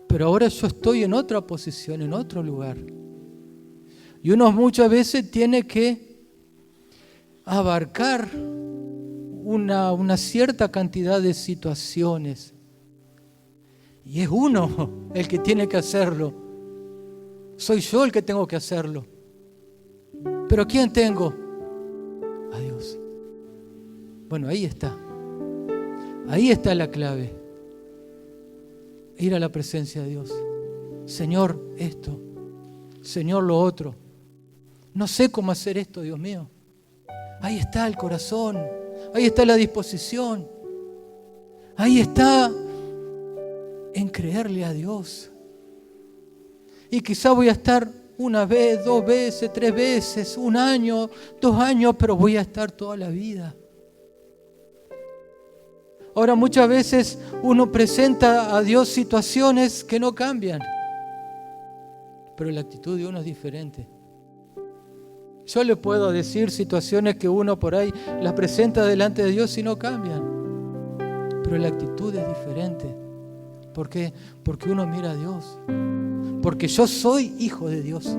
Pero ahora yo estoy en otra posición, en otro lugar. Y uno muchas veces tiene que abarcar una cierta cantidad de situaciones. Y es uno el que tiene que hacerlo. Soy yo el que tengo que hacerlo. ¿Pero quién tengo? A Dios. Bueno, ahí está. Ahí está la clave. Ir a la presencia de Dios. Señor, esto. Señor, lo otro. No sé cómo hacer esto, Dios mío. Ahí está el corazón. Ahí está la disposición. Ahí está en creerle a Dios. Y quizá voy a estar una vez, 2 veces, 3 veces, 1 año, 2 años, pero voy a estar toda la vida. Ahora muchas veces uno presenta a Dios situaciones que no cambian, pero la actitud de uno es diferente. Yo le puedo decir situaciones que uno por ahí las presenta delante de Dios y no cambian, pero la actitud es diferente. ¿Por qué? Porque uno mira a Dios, porque yo soy hijo de Dios,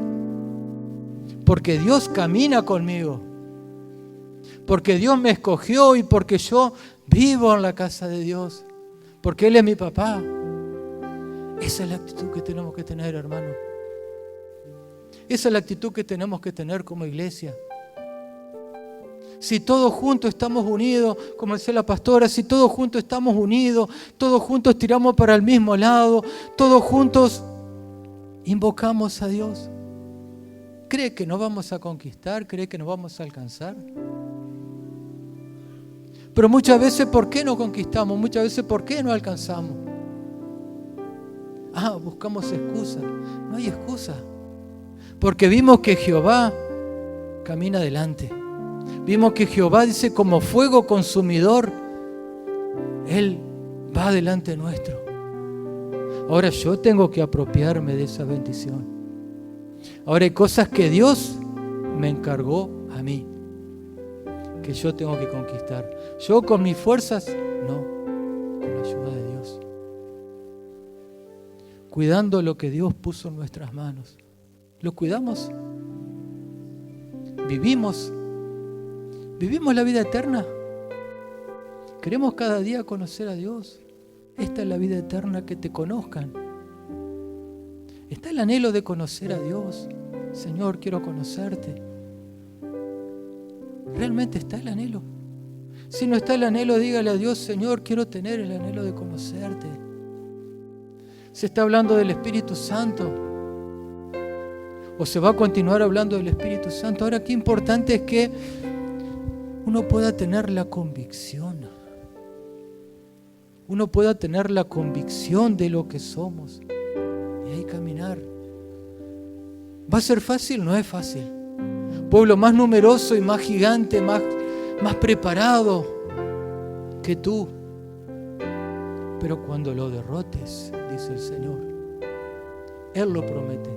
porque Dios camina conmigo, porque Dios me escogió y porque yo vivo en la casa de Dios, porque Él es mi papá. Esa es la actitud que tenemos que tener, hermano. Esa es la actitud que tenemos que tener como iglesia. Si todos juntos estamos unidos, como decía la pastora, si todos juntos estamos unidos, todos juntos tiramos para el mismo lado, todos juntos invocamos a Dios, ¿cree que no vamos a conquistar? ¿Cree que no vamos a alcanzar? Pero muchas veces, ¿por qué no conquistamos? Muchas veces, ¿por qué no alcanzamos? Buscamos excusas. No hay excusa. Porque vimos que Jehová camina adelante. Vimos que Jehová dice, como fuego consumidor, Él va delante nuestro. Ahora yo tengo que apropiarme de esa bendición. Ahora hay cosas que Dios me encargó a mí, que yo tengo que conquistar. Yo con mis fuerzas, no, con la ayuda de Dios. Cuidando lo que Dios puso en nuestras manos. ¿Lo cuidamos? ¿Vivimos la vida eterna? ¿Queremos cada día conocer a Dios? Esta es la vida eterna, que te conozcan. ¿Está el anhelo de conocer a Dios? Señor, quiero conocerte. ¿Realmente está el anhelo? Si no está el anhelo, dígale a Dios, Señor, quiero tener el anhelo de conocerte. Se está hablando del Espíritu Santo, o se va a continuar hablando del Espíritu Santo. Ahora, qué importante es que uno pueda tener la convicción. Uno pueda tener la convicción de lo que somos. Y ahí caminar. ¿Va a ser fácil? No es fácil. Pueblo más numeroso y más gigante, más preparado que tú. Pero cuando lo derrotes, dice el Señor, Él lo promete.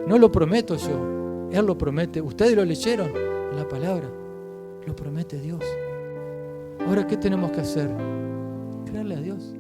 No lo prometo yo, Él lo promete. Ustedes lo leyeron en la palabra. Lo promete Dios. Ahora, ¿qué tenemos que hacer? Creerle a Dios.